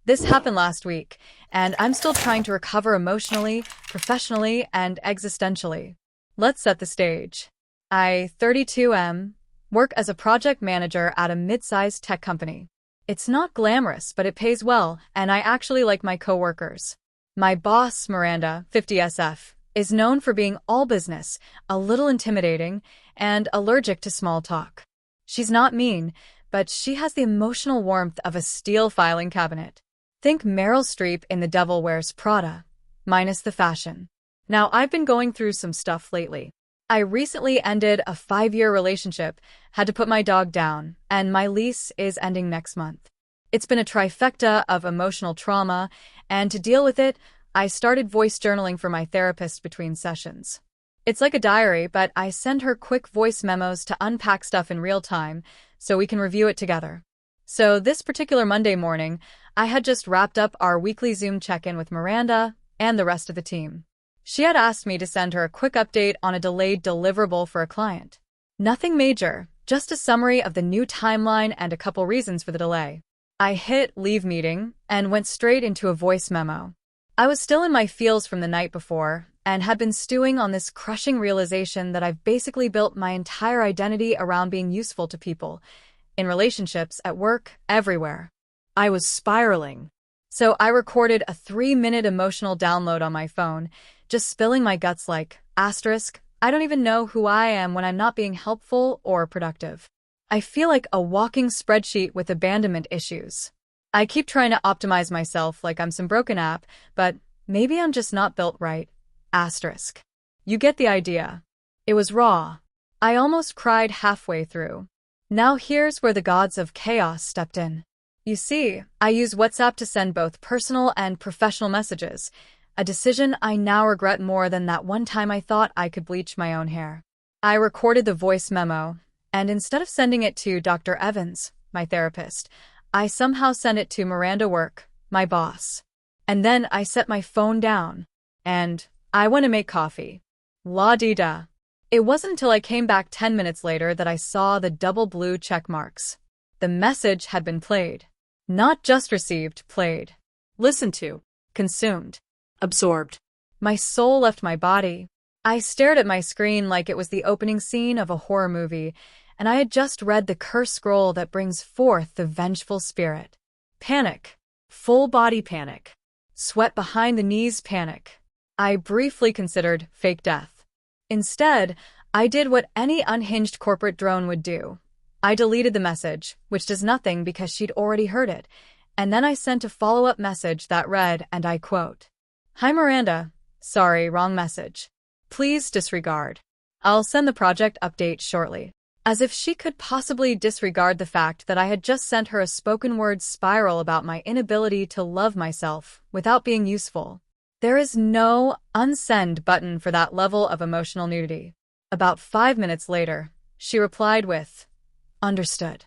This happened last week, and I'm still trying to recover emotionally, professionally, and existentially. Let's set the stage. I, 32M, work as a project manager at a mid-sized tech company. It's not glamorous, but it pays well, and I actually like my coworkers. My boss, Miranda, 50SF, is known for being all business, a little intimidating, and allergic to small talk. She's not mean, but she has the emotional warmth of a steel filing cabinet. Think Meryl Streep in The Devil Wears Prada, minus the fashion. Now, I've been going through some stuff lately. I recently ended a 5-year relationship, had to put my dog down, and my lease is ending next month. It's been a trifecta of emotional trauma, and to deal with it, I started voice journaling for my therapist between sessions. It's like a diary, but I send her quick voice memos to unpack stuff in real time so we can review it together. So this particular Monday morning, I had just wrapped up our weekly Zoom check-in with Miranda and the rest of the team. She had asked me to send her a quick update on a delayed deliverable for a client. Nothing major, just a summary of the new timeline and a couple reasons for the delay. I hit leave meeting and went straight into a voice memo. I was still in my feels from the night before and had been stewing on this crushing realization that I've basically built my entire identity around being useful to people, in relationships, at work, everywhere. I was spiraling. So I recorded a 3-minute emotional download on my phone, just spilling my guts like, asterisk, I don't even know who I am when I'm not being helpful or productive. I feel like a walking spreadsheet with abandonment issues. I keep trying to optimize myself like I'm some broken app, but maybe I'm just not built right. Asterisk. You get the idea. It was raw. I almost cried halfway through. Now here's where the gods of chaos stepped in. You see, I use WhatsApp to send both personal and professional messages, a decision I now regret more than that one time I thought I could bleach my own hair. I recorded the voice memo, and instead of sending it to Dr. Evans, my therapist, I somehow sent it to Miranda Work, my boss. And then I set my phone down, and I went to make coffee. La-di-da. It wasn't until I came back 10 minutes later that I saw the double blue check marks. The message had been played. Not just received, played. Listened to. Consumed. Absorbed. My soul left my body. I stared at my screen like it was the opening scene of a horror movie, and I had just read the cursed scroll that brings forth the vengeful spirit. Panic. Full body panic. Sweat behind the knees panic. I briefly considered fake death. Instead, I did what any unhinged corporate drone would do. I deleted the message, which does nothing because she'd already heard it, and then I sent a follow-up message that read, and I quote, "Hi Miranda, sorry, wrong message. Please disregard. I'll send the project update shortly." As if she could possibly disregard the fact that I had just sent her a spoken-word spiral about my inability to love myself without being useful. There is no unsend button for that level of emotional nudity. About 5 minutes later, she replied with, "Understood."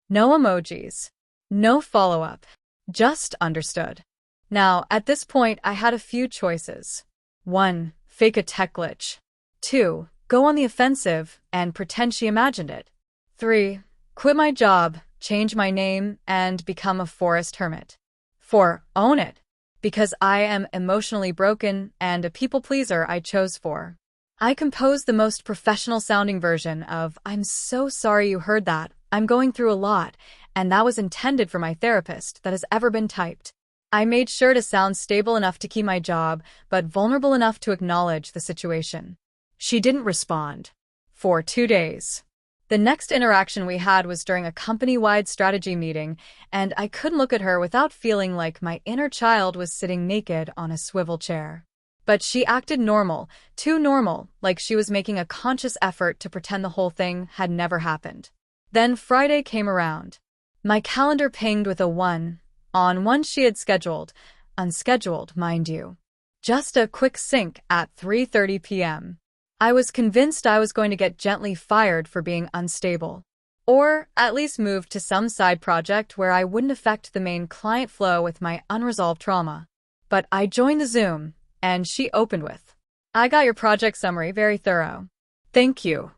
No emojis. No follow-up. Just understood. Now, at this point, I had a few choices. 1. Fake a tech glitch. 2. Go on the offensive and pretend she imagined it. 3. Quit my job, change my name, and become a forest hermit. 4. Own it. Because I am emotionally broken and a people pleaser I chose for. I composed the most professional-sounding version of, "I'm so sorry you heard that, I'm going through a lot, and that was intended for my therapist," that has ever been typed. I made sure to sound stable enough to keep my job, but vulnerable enough to acknowledge the situation. She didn't respond. For 2 days. The next interaction we had was during a company-wide strategy meeting, and I couldn't look at her without feeling like my inner child was sitting naked on a swivel chair. But she acted normal, too normal, like she was making a conscious effort to pretend the whole thing had never happened. Then Friday came around. My calendar pinged with a 1 on one she had scheduled, unscheduled, mind you. Just a quick sync at 3:30 p.m. I was convinced I was going to get gently fired for being unstable. Or at least moved to some side project where I wouldn't affect the main client flow with my unresolved trauma. But I joined the Zoom, and she opened with, "I got your project summary, very thorough. Thank you."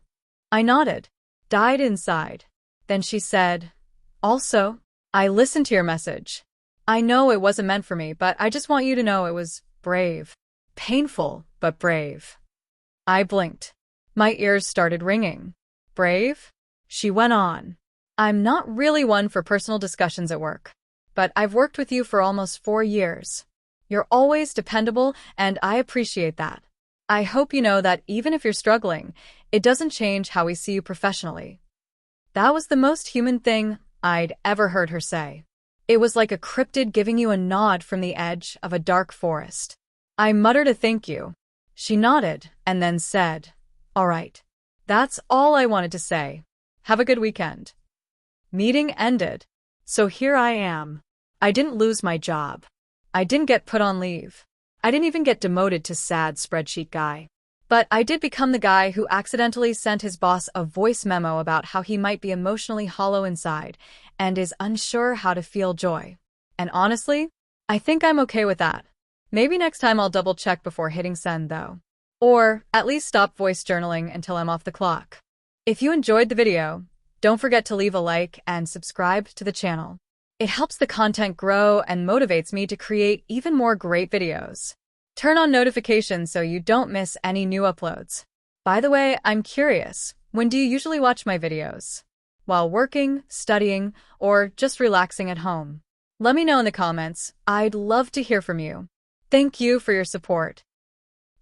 I nodded, died inside. Then she said, "Also, I listened to your message. I know it wasn't meant for me, but I just want you to know it was brave. Painful, but brave. I blinked. My ears started ringing. Brave? She went on. I'm not really one for personal discussions at work, but I've worked with you for almost 4 years. You're always dependable, and I appreciate that. I hope you know that even if you're struggling, it doesn't change how we see you professionally. That was the most human thing I'd ever heard her say. It was like a cryptid giving you a nod from the edge of a dark forest. I muttered a thank you. She nodded and then said, "All right. That's all I wanted to say. Have a good weekend." Meeting ended. So here I am. I didn't lose my job. I didn't get put on leave. I didn't even get demoted to sad spreadsheet guy. But I did become the guy who accidentally sent his boss a voice memo about how he might be emotionally hollow inside and is unsure how to feel joy. And honestly, I think I'm okay with that. Maybe next time I'll double check before hitting send though. Or at least stop voice journaling until I'm off the clock. If you enjoyed the video, don't forget to leave a like and subscribe to the channel. It helps the content grow and motivates me to create even more great videos. Turn on notifications so you don't miss any new uploads. By the way, I'm curious, when do you usually watch my videos? While working, studying, or just relaxing at home? Let me know in the comments. I'd love to hear from you. Thank you for your support.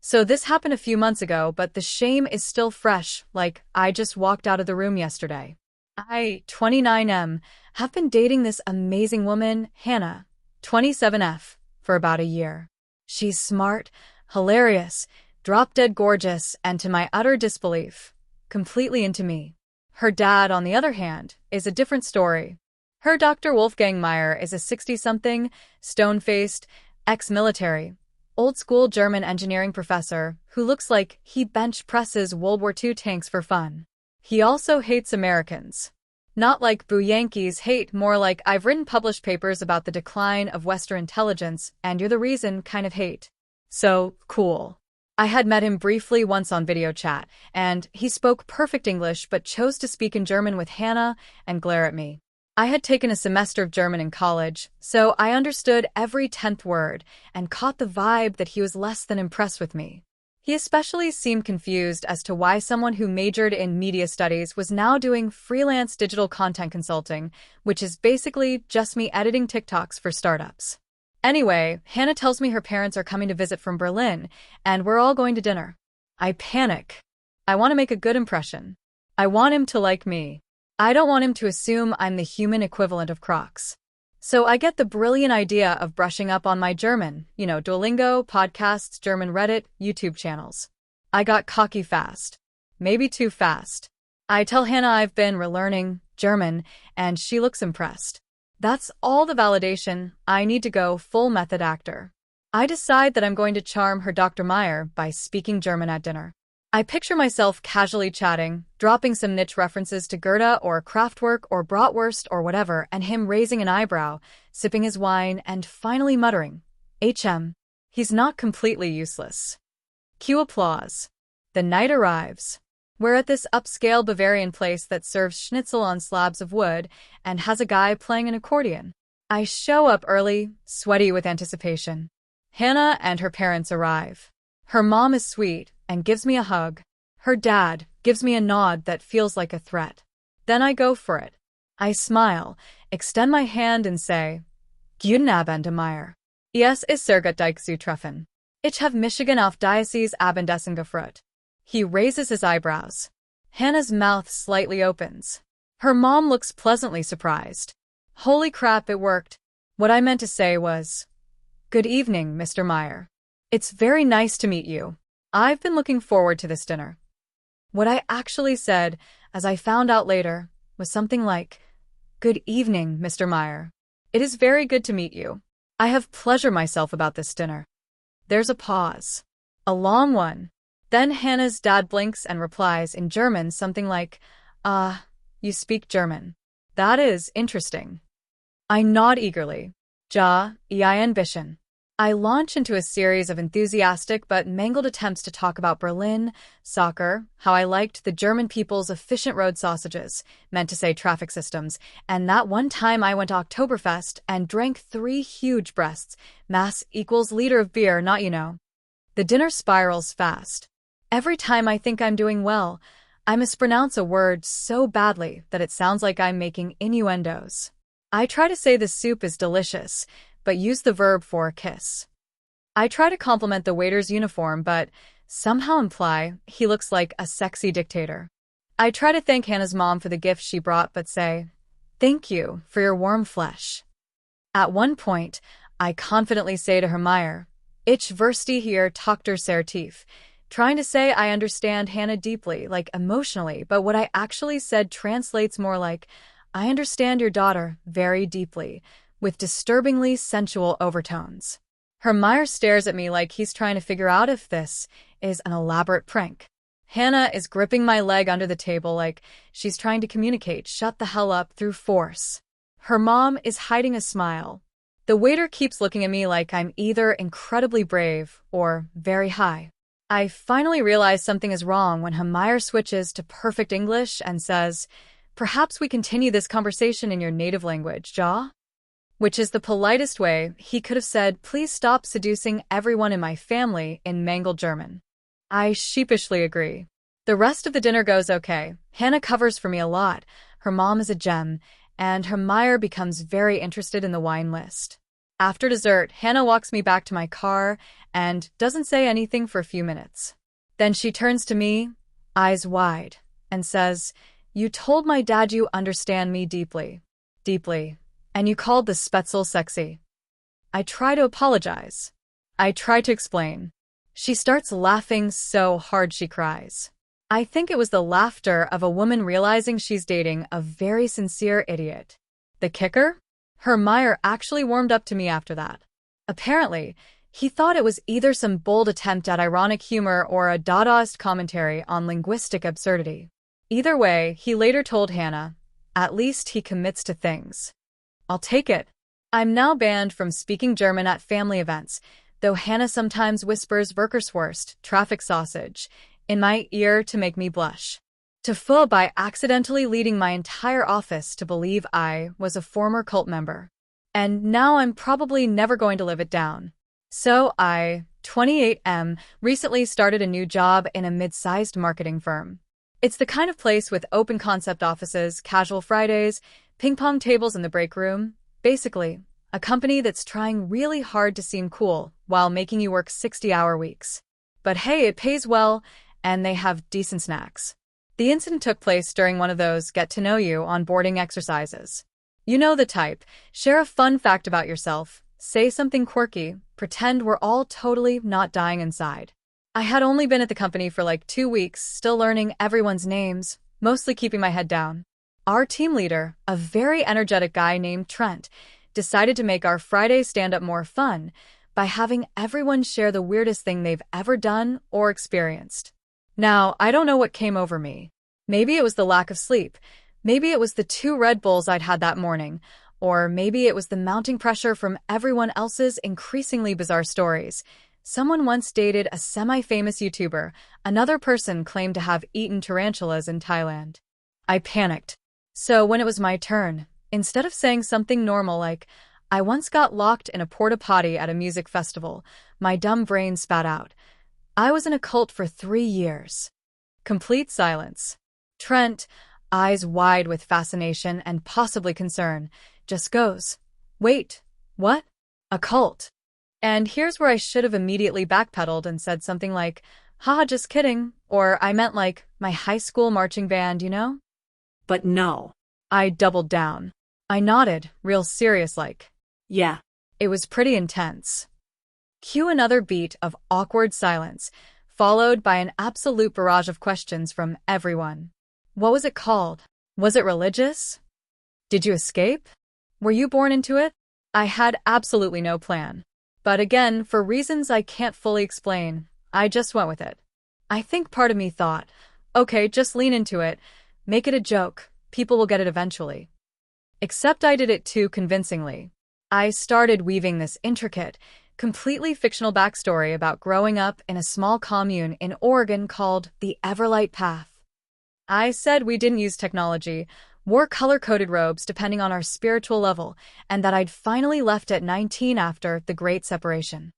So this happened a few months ago, but the shame is still fresh, like I just walked out of the room yesterday. I, 29M, have been dating this amazing woman, Hannah, 27F, for about a year. She's smart, hilarious, drop-dead gorgeous, and to my utter disbelief, completely into me. Her dad, on the other hand, is a different story. Her Dr. Wolfgang Meyer is a 60-something, stone-faced, ex-military, old-school German engineering professor who looks like he bench presses World War II tanks for fun. He also hates Americans. Not like boo Yankees hate, more like I've written published papers about the decline of Western intelligence and you're the reason kind of hate. So, cool. I had met him briefly once on video chat, and he spoke perfect English but chose to speak in German with Hannah and glare at me. I had taken a semester of German in college, so I understood every 10th word and caught the vibe that he was less than impressed with me. He especially seemed confused as to why someone who majored in media studies was now doing freelance digital content consulting, which is basically just me editing TikToks for startups. Anyway, Hannah tells me her parents are coming to visit from Berlin, and we're all going to dinner. I panic. I want to make a good impression. I want him to like me. I don't want him to assume I'm the human equivalent of Crocs. So I get the brilliant idea of brushing up on my German, Duolingo, podcasts, German Reddit, YouTube channels. I got cocky fast. Maybe too fast. I tell Hannah I've been relearning German, and she looks impressed. That's all the validation I need to go full method actor. I decide that I'm going to charm her Dr. Meyer by speaking German at dinner. I picture myself casually chatting, dropping some niche references to Goethe or Kraftwerk or Bratwurst or whatever, and him raising an eyebrow, sipping his wine, and finally muttering, "HM. He's not completely useless." Cue applause. The night arrives. We're at this upscale Bavarian place that serves schnitzel on slabs of wood and has a guy playing an accordion. I show up early, sweaty with anticipation. Hannah and her parents arrive. Her mom is sweet and gives me a hug. Her dad gives me a nod that feels like a threat. Then I go for it. I smile, extend my hand and say, "Guten Abend, Meyer. Es ist sehr gut dich zu treffen. Ich habe Michigan auf dieses Abendessen gefreut." He raises his eyebrows. Hannah's mouth slightly opens. Her mom looks pleasantly surprised. Holy crap, it worked. What I meant to say was, "Good evening, Mr. Meyer. It's very nice to meet you. I've been looking forward to this dinner." What I actually said, as I found out later, was something like, "Good evening, Mr. Meyer. It is very good to meet you. I have pleasure myself about this dinner." There's a pause. A long one. Then Hannah's dad blinks and replies in German something like, you speak German. That is interesting." I nod eagerly. Ja, ein bisschen. I launch into a series of enthusiastic but mangled attempts to talk about Berlin, soccer, how I liked the German people's efficient road sausages, meant to say traffic systems, and that one time I went to Oktoberfest and drank 3 huge breasts, mass equals liter of beer, not you know. The dinner spirals fast. Every time I think I'm doing well, I mispronounce a word so badly that it sounds like I'm making innuendos. I try to say the soup is delicious, but use the verb for kiss. I try to compliment the waiter's uniform, but somehow imply he looks like a sexy dictator. I try to thank Hannah's mom for the gift she brought, but say, "Thank you for your warm flesh." At one point, I confidently say to Hermire, "Ich verstehe hier Tochter sehr tief," trying to say I understand Hannah deeply, like emotionally, but what I actually said translates more like, "I understand your daughter very deeply," with disturbingly sensual overtones. Hermire stares at me like he's trying to figure out if this is an elaborate prank. Hannah is gripping my leg under the table like she's trying to communicate "shut the hell up" through force. Her mom is hiding a smile. The waiter keeps looking at me like I'm either incredibly brave or very high. I finally realize something is wrong when Hermire switches to perfect English and says, "Perhaps we continue this conversation in your native language, ja?" Which is the politest way he could have said, "Please stop seducing everyone in my family," in mangled German. I sheepishly agree. The rest of the dinner goes okay. Hannah covers for me a lot. Her mom is a gem, and Hermire becomes very interested in the wine list. After dessert, Hannah walks me back to my car and doesn't say anything for a few minutes. Then she turns to me, eyes wide, and says, "You told my dad you understand me deeply. Deeply. And you called the Spätzle sexy." I try to apologize. I try to explain. She starts laughing so hard she cries. I think it was the laughter of a woman realizing she's dating a very sincere idiot. The kicker? Hermire actually warmed up to me after that. Apparently, he thought it was either some bold attempt at ironic humor or a Dadaist commentary on linguistic absurdity. Either way, he later told Hannah, "At least he commits to things." I'll take it. I'm now banned from speaking German at family events, though Hannah sometimes whispers Verkehrswurst, traffic sausage, in my ear to make me blush. TIFU by accidentally leading my entire office to believe I was a former cult member. And now I'm probably never going to live it down. So I, 28M, recently started a new job in a mid-sized marketing firm. It's the kind of place with open concept offices, casual Fridays, ping-pong tables in the break room. Basically, a company that's trying really hard to seem cool while making you work 60-hour weeks. But hey, it pays well, and they have decent snacks. The incident took place during one of those get-to-know-you onboarding exercises. You know the type. Share a fun fact about yourself, say something quirky, pretend we're all totally not dying inside. I had only been at the company for like 2 weeks, still learning everyone's names, mostly keeping my head down. Our team leader, a very energetic guy named Trent, decided to make our Friday stand-up more fun by having everyone share the weirdest thing they've ever done or experienced. Now, I don't know what came over me. Maybe it was the lack of sleep. Maybe it was the 2 Red Bulls I'd had that morning. Or maybe it was the mounting pressure from everyone else's increasingly bizarre stories. Someone once dated a semi-famous YouTuber. Another person claimed to have eaten tarantulas in Thailand. I panicked. So when it was my turn, instead of saying something normal like, "I once got locked in a porta potty at a music festival," my dumb brain spat out, "I was in a cult for 3 years." Complete silence. Trent, eyes wide with fascination and possibly concern, just goes, "Wait, what? A cult?" And here's where I should have immediately backpedaled and said something like, "Haha, just kidding," or "I meant like my high school marching band, you know?" But no. I doubled down. I nodded, real serious-like. Yeah. It was pretty intense. Cue another beat of awkward silence, followed by an absolute barrage of questions from everyone. What was it called? Was it religious? Did you escape? Were you born into it? I had absolutely no plan. But again, for reasons I can't fully explain, I just went with it. I think part of me thought, okay, just lean into it. Make it a joke. People will get it eventually. Except I did it too convincingly. I started weaving this intricate, completely fictional backstory about growing up in a small commune in Oregon called the Everlight Path. I said we didn't use technology, wore color-coded robes depending on our spiritual level, and that I'd finally left at 19 after the Great Separation.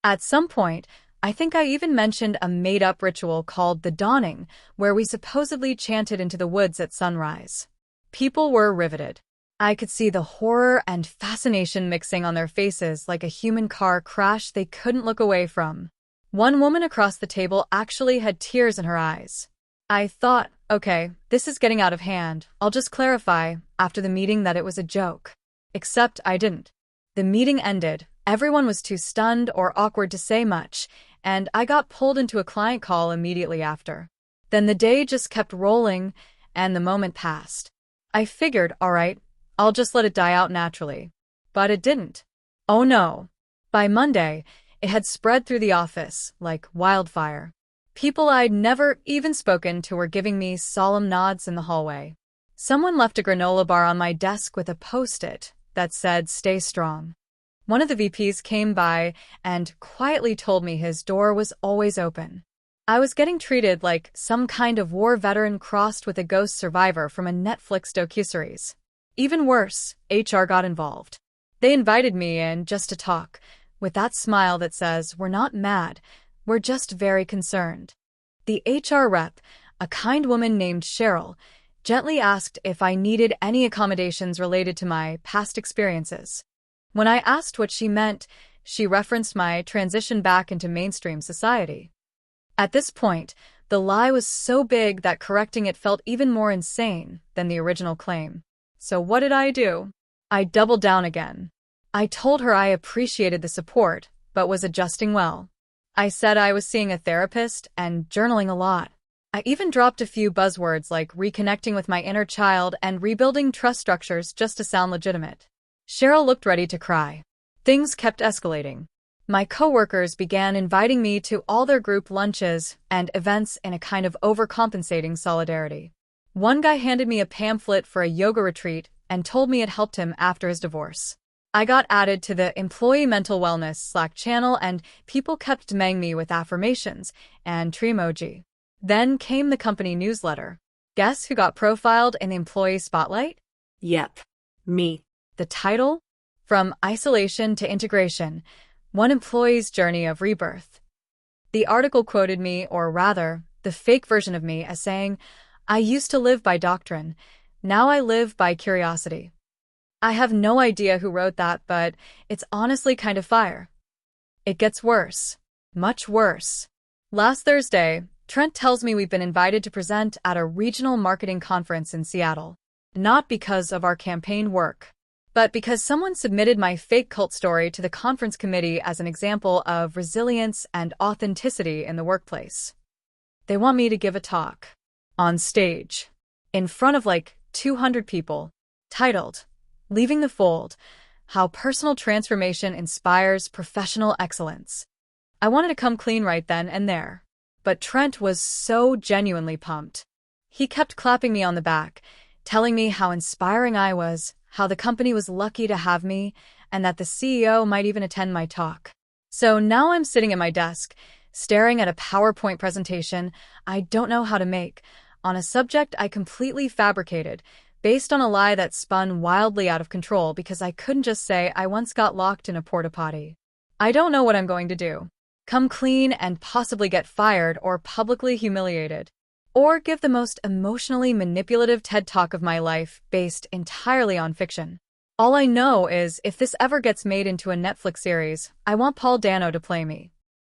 At some point, I think I even mentioned a made-up ritual called the Dawning, where we supposedly chanted into the woods at sunrise. People were riveted. I could see the horror and fascination mixing on their faces like a human car crash they couldn't look away from. One woman across the table actually had tears in her eyes. I thought, okay, this is getting out of hand. I'll just clarify after the meeting that it was a joke. Except I didn't. The meeting ended. Everyone was too stunned or awkward to say much, and I got pulled into a client call immediately after. Then the day just kept rolling, and the moment passed. I figured, all right, I'll just let it die out naturally. But it didn't. Oh no. By Monday, it had spread through the office like wildfire. People I'd never even spoken to were giving me solemn nods in the hallway. Someone left a granola bar on my desk with a post-it that said, "Stay strong." One of the VPs came by and quietly told me his door was always open. I was getting treated like some kind of war veteran crossed with a ghost survivor from a Netflix docuseries. Even worse, HR got involved. They invited me in just to talk, with that smile that says, "We're not mad, we're just very concerned." The HR rep, a kind woman named Cheryl, gently asked if I needed any accommodations related to my past experiences. When I asked what she meant, she referenced my transition back into mainstream society. At this point, the lie was so big that correcting it felt even more insane than the original claim. So what did I do? I doubled down again. I told her I appreciated the support, but was adjusting well. I said I was seeing a therapist and journaling a lot. I even dropped a few buzzwords like reconnecting with my inner child and rebuilding trust structures just to sound legitimate. Cheryl looked ready to cry. Things kept escalating. My coworkers began inviting me to all their group lunches and events in a kind of overcompensating solidarity. One guy handed me a pamphlet for a yoga retreat and told me it helped him after his divorce. I got added to the Employee Mental Wellness Slack channel and people kept DMing me with affirmations and tree emoji. Then came the company newsletter. Guess who got profiled in the employee spotlight? Yep, me. The title? From Isolation to Integration, One Employee's Journey of Rebirth. The article quoted me, or rather, the fake version of me, as saying, "I used to live by doctrine. Now I live by curiosity." I have no idea who wrote that, but it's honestly kind of fire. It gets worse. Much worse. Last Thursday, Trent tells me we've been invited to present at a regional marketing conference in Seattle. Not because of our campaign work, but because someone submitted my fake cult story to the conference committee as an example of resilience and authenticity in the workplace. They want me to give a talk. On stage. In front of like 200 people. Titled, "Leaving the Fold, How Personal Transformation Inspires Professional Excellence." I wanted to come clean right then and there. But Trent was so genuinely pumped. He kept clapping me on the back, telling me how inspiring I was, how the company was lucky to have me, and that the CEO might even attend my talk. So now I'm sitting at my desk, staring at a PowerPoint presentation I don't know how to make, on a subject I completely fabricated, based on a lie that spun wildly out of control because I couldn't just say I once got locked in a porta potty. I don't know what I'm going to do. Come clean and possibly get fired or publicly humiliated. Or give the most emotionally manipulative TED Talk of my life based entirely on fiction. All I know is if this ever gets made into a Netflix series, I want Paul Dano to play me.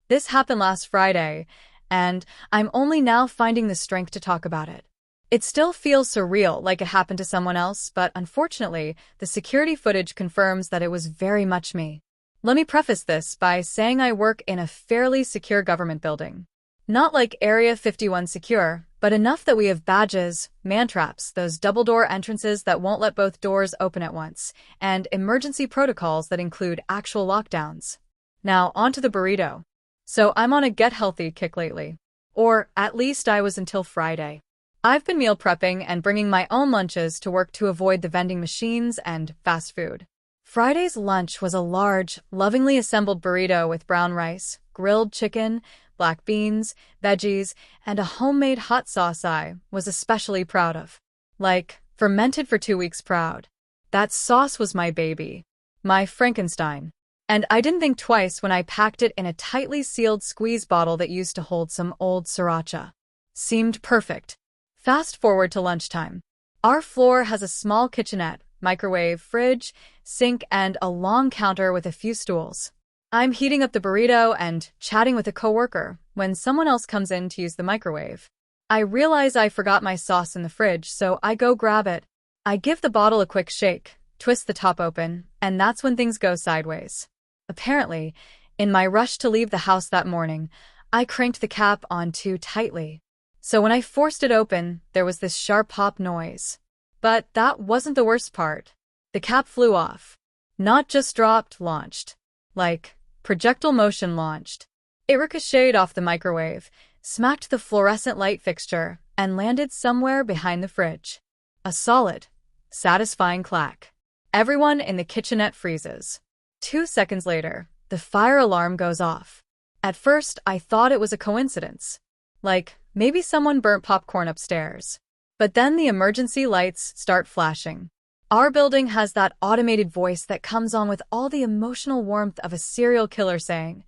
This happened last Friday, and I'm only now finding the strength to talk about it. It still feels surreal, like it happened to someone else, but unfortunately, the security footage confirms that it was very much me. Let me preface this by saying I work in a fairly secure government building. Not like Area 51 secure, but enough that we have badges, man-traps, those double-door entrances that won't let both doors open at once, and emergency protocols that include actual lockdowns. Now, onto the burrito. So I'm on a get-healthy kick lately. Or, at least I was until Friday. I've been meal prepping and bringing my own lunches to work to avoid the vending machines and fast food. Friday's lunch was a large, lovingly assembled burrito with brown rice, grilled chicken, black beans, veggies, and a homemade hot sauce I was especially proud of. Like, fermented for 2 weeks proud. That sauce was my baby. My Frankenstein. And I didn't think twice when I packed it in a tightly sealed squeeze bottle that used to hold some old sriracha. Seemed perfect. Fast forward to lunchtime. Our floor has a small kitchenette, microwave, fridge, sink, and a long counter with a few stools. I'm heating up the burrito and chatting with a coworker when someone else comes in to use the microwave. I realize I forgot my sauce in the fridge, so I go grab it. I give the bottle a quick shake, twist the top open, and that's when things go sideways. Apparently, in my rush to leave the house that morning, I cranked the cap on too tightly. So when I forced it open, there was this sharp pop noise. But that wasn't the worst part. The cap flew off. Not just dropped, launched. Like, projectile motion launched. It ricocheted off the microwave, smacked the fluorescent light fixture, and landed somewhere behind the fridge. A solid, satisfying clack. Everyone in the kitchenette freezes. 2 seconds later, the fire alarm goes off. At first, I thought it was a coincidence. Like, maybe someone burnt popcorn upstairs. But then the emergency lights start flashing. Our building has that automated voice that comes on with all the emotional warmth of a serial killer saying,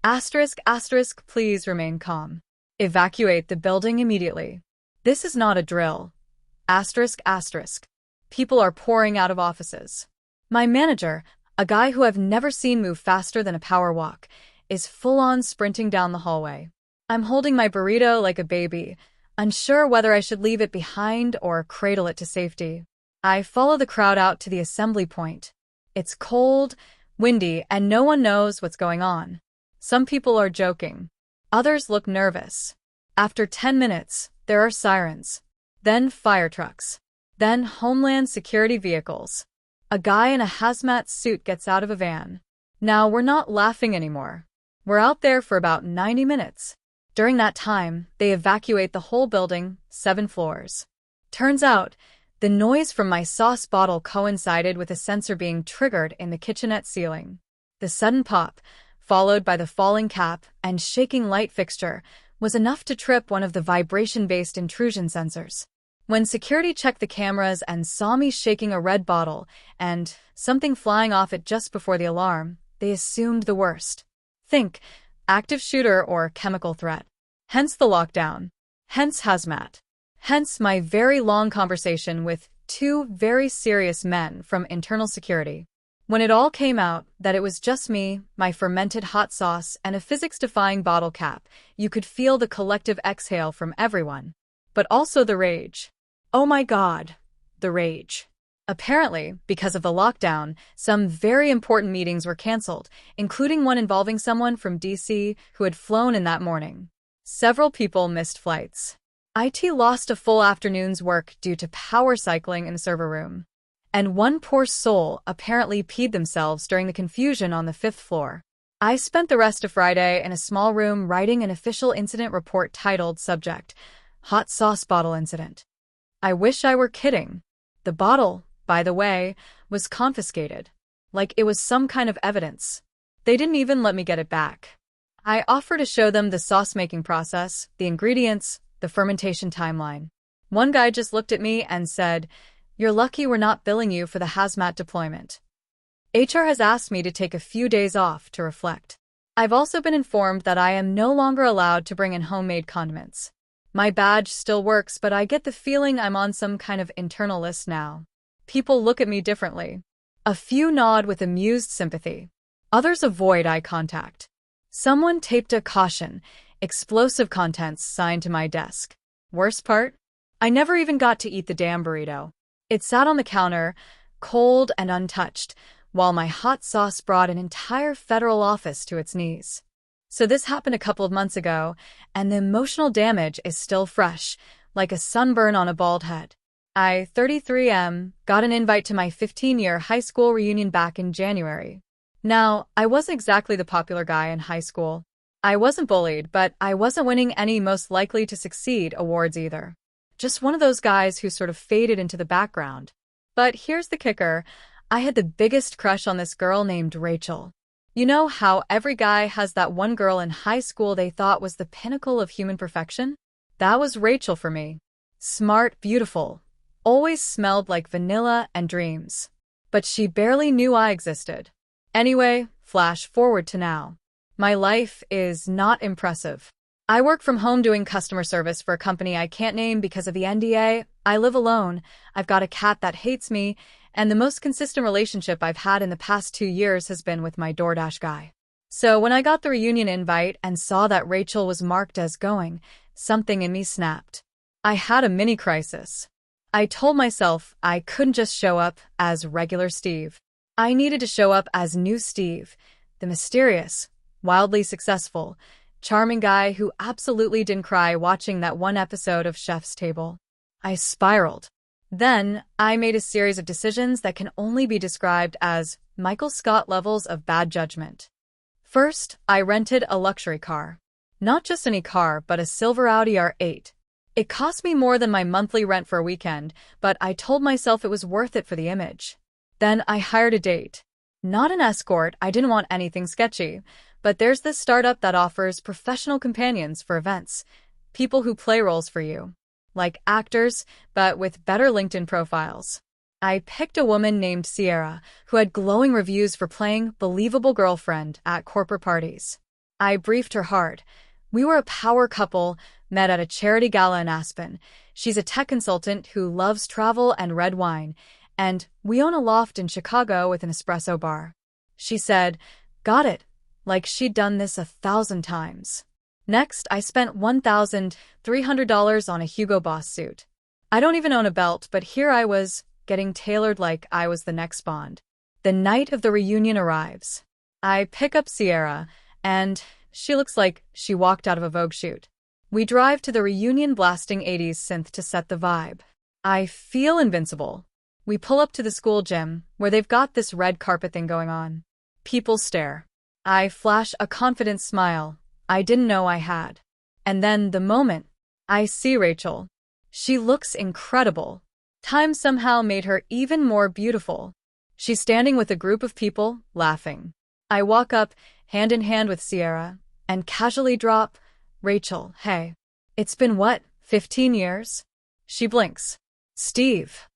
asterisk, asterisk, please remain calm. Evacuate the building immediately. This is not a drill. Asterisk, asterisk. People are pouring out of offices. My manager, a guy who I've never seen move faster than a power walk, is full-on sprinting down the hallway. I'm holding my burrito like a baby, unsure whether I should leave it behind or cradle it to safety. I follow the crowd out to the assembly point. It's cold, windy, and no one knows what's going on. Some people are joking. Others look nervous. After 10 minutes, there are sirens. Then fire trucks. Then Homeland Security vehicles. A guy in a hazmat suit gets out of a van. Now we're not laughing anymore. We're out there for about 90 minutes. During that time, they evacuate the whole building, 7 floors. Turns out, the noise from my sauce bottle coincided with a sensor being triggered in the kitchenette ceiling. The sudden pop, followed by the falling cap and shaking light fixture, was enough to trip one of the vibration-based intrusion sensors. When security checked the cameras and saw me shaking a red bottle and something flying off it just before the alarm, they assumed the worst. Think, active shooter or chemical threat. Hence the lockdown. Hence hazmat. Hence my very long conversation with 2 very serious men from internal security. When it all came out that it was just me, my fermented hot sauce, and a physics-defying bottle cap, you could feel the collective exhale from everyone. But also the rage. Oh my God, the rage. Apparently, because of the lockdown, some very important meetings were canceled, including one involving someone from DC who had flown in that morning. Several people missed flights. IT lost a full afternoon's work due to power cycling in the server room. And one poor soul apparently peed themselves during the confusion on the 5th floor. I spent the rest of Friday in a small room writing an official incident report titled Subject, Hot Sauce Bottle Incident. I wish I were kidding. The bottle, by the way, was confiscated. Like it was some kind of evidence. They didn't even let me get it back. I offered to show them the sauce-making process, the ingredients, the fermentation timeline. One guy just looked at me and said, "You're lucky we're not billing you for the hazmat deployment." HR has asked me to take a few days off to reflect. I've also been informed that I am no longer allowed to bring in homemade condiments. My badge still works, but I get the feeling I'm on some kind of internal list now. People look at me differently. A few nod with amused sympathy. Others avoid eye contact. Someone taped a caution, explosive contents sign to my desk. Worst part? I never even got to eat the damn burrito. It sat on the counter, cold and untouched, while my hot sauce brought an entire federal office to its knees. So this happened a couple of months ago, and the emotional damage is still fresh, like a sunburn on a bald head. I, 33M, got an invite to my 15-year high school reunion back in January. Now, I wasn't exactly the popular guy in high school. I wasn't bullied, but I wasn't winning any most likely to succeed awards either. Just one of those guys who sort of faded into the background. But here's the kicker. I had the biggest crush on this girl named Rachel. You know how every guy has that one girl in high school they thought was the pinnacle of human perfection? That was Rachel for me. Smart, beautiful, always smelled like vanilla and dreams. But she barely knew I existed. Anyway, flash forward to now. My life is not impressive. I work from home doing customer service for a company I can't name because of the NDA. I live alone. I've got a cat that hates me, and the most consistent relationship I've had in the past 2 years has been with my DoorDash guy. So when I got the reunion invite and saw that Rachel was marked as going, something in me snapped. I had a mini crisis. I told myself I couldn't just show up as regular Steve. I needed to show up as new Steve, the mysterious, wildly successful, charming guy who absolutely didn't cry watching that one episode of Chef's Table. I spiraled. Then, I made a series of decisions that can only be described as Michael Scott levels of bad judgment. First, I rented a luxury car. Not just any car, but a silver Audi R8. It cost me more than my monthly rent for a weekend, but I told myself it was worth it for the image. Then I hired a date. Not an escort, I didn't want anything sketchy, but there's this startup that offers professional companions for events, people who play roles for you. Like actors, but with better LinkedIn profiles. I picked a woman named Sierra, who had glowing reviews for playing believable girlfriend at corporate parties. I briefed her hard. We were a power couple, met at a charity gala in Aspen. She's a tech consultant who loves travel and red wine, and we own a loft in Chicago with an espresso bar. She said, "Got it," like she'd done this 1,000 times. Next, I spent $1,300 on a Hugo Boss suit. I don't even own a belt, but here I was, getting tailored like I was the next Bond. The night of the reunion arrives. I pick up Sierra, and she looks like she walked out of a Vogue shoot. We drive to the reunion blasting 80s synth to set the vibe. I feel invincible. We pull up to the school gym, where they've got this red carpet thing going on. People stare. I flash a confident smile I didn't know I had. And then the moment I see Rachel. She looks incredible. Time somehow made her even more beautiful. She's standing with a group of people, laughing. I walk up, hand in hand with Sierra, and casually drop, "Rachel, hey. It's been what, 15 years? She blinks. "Steve."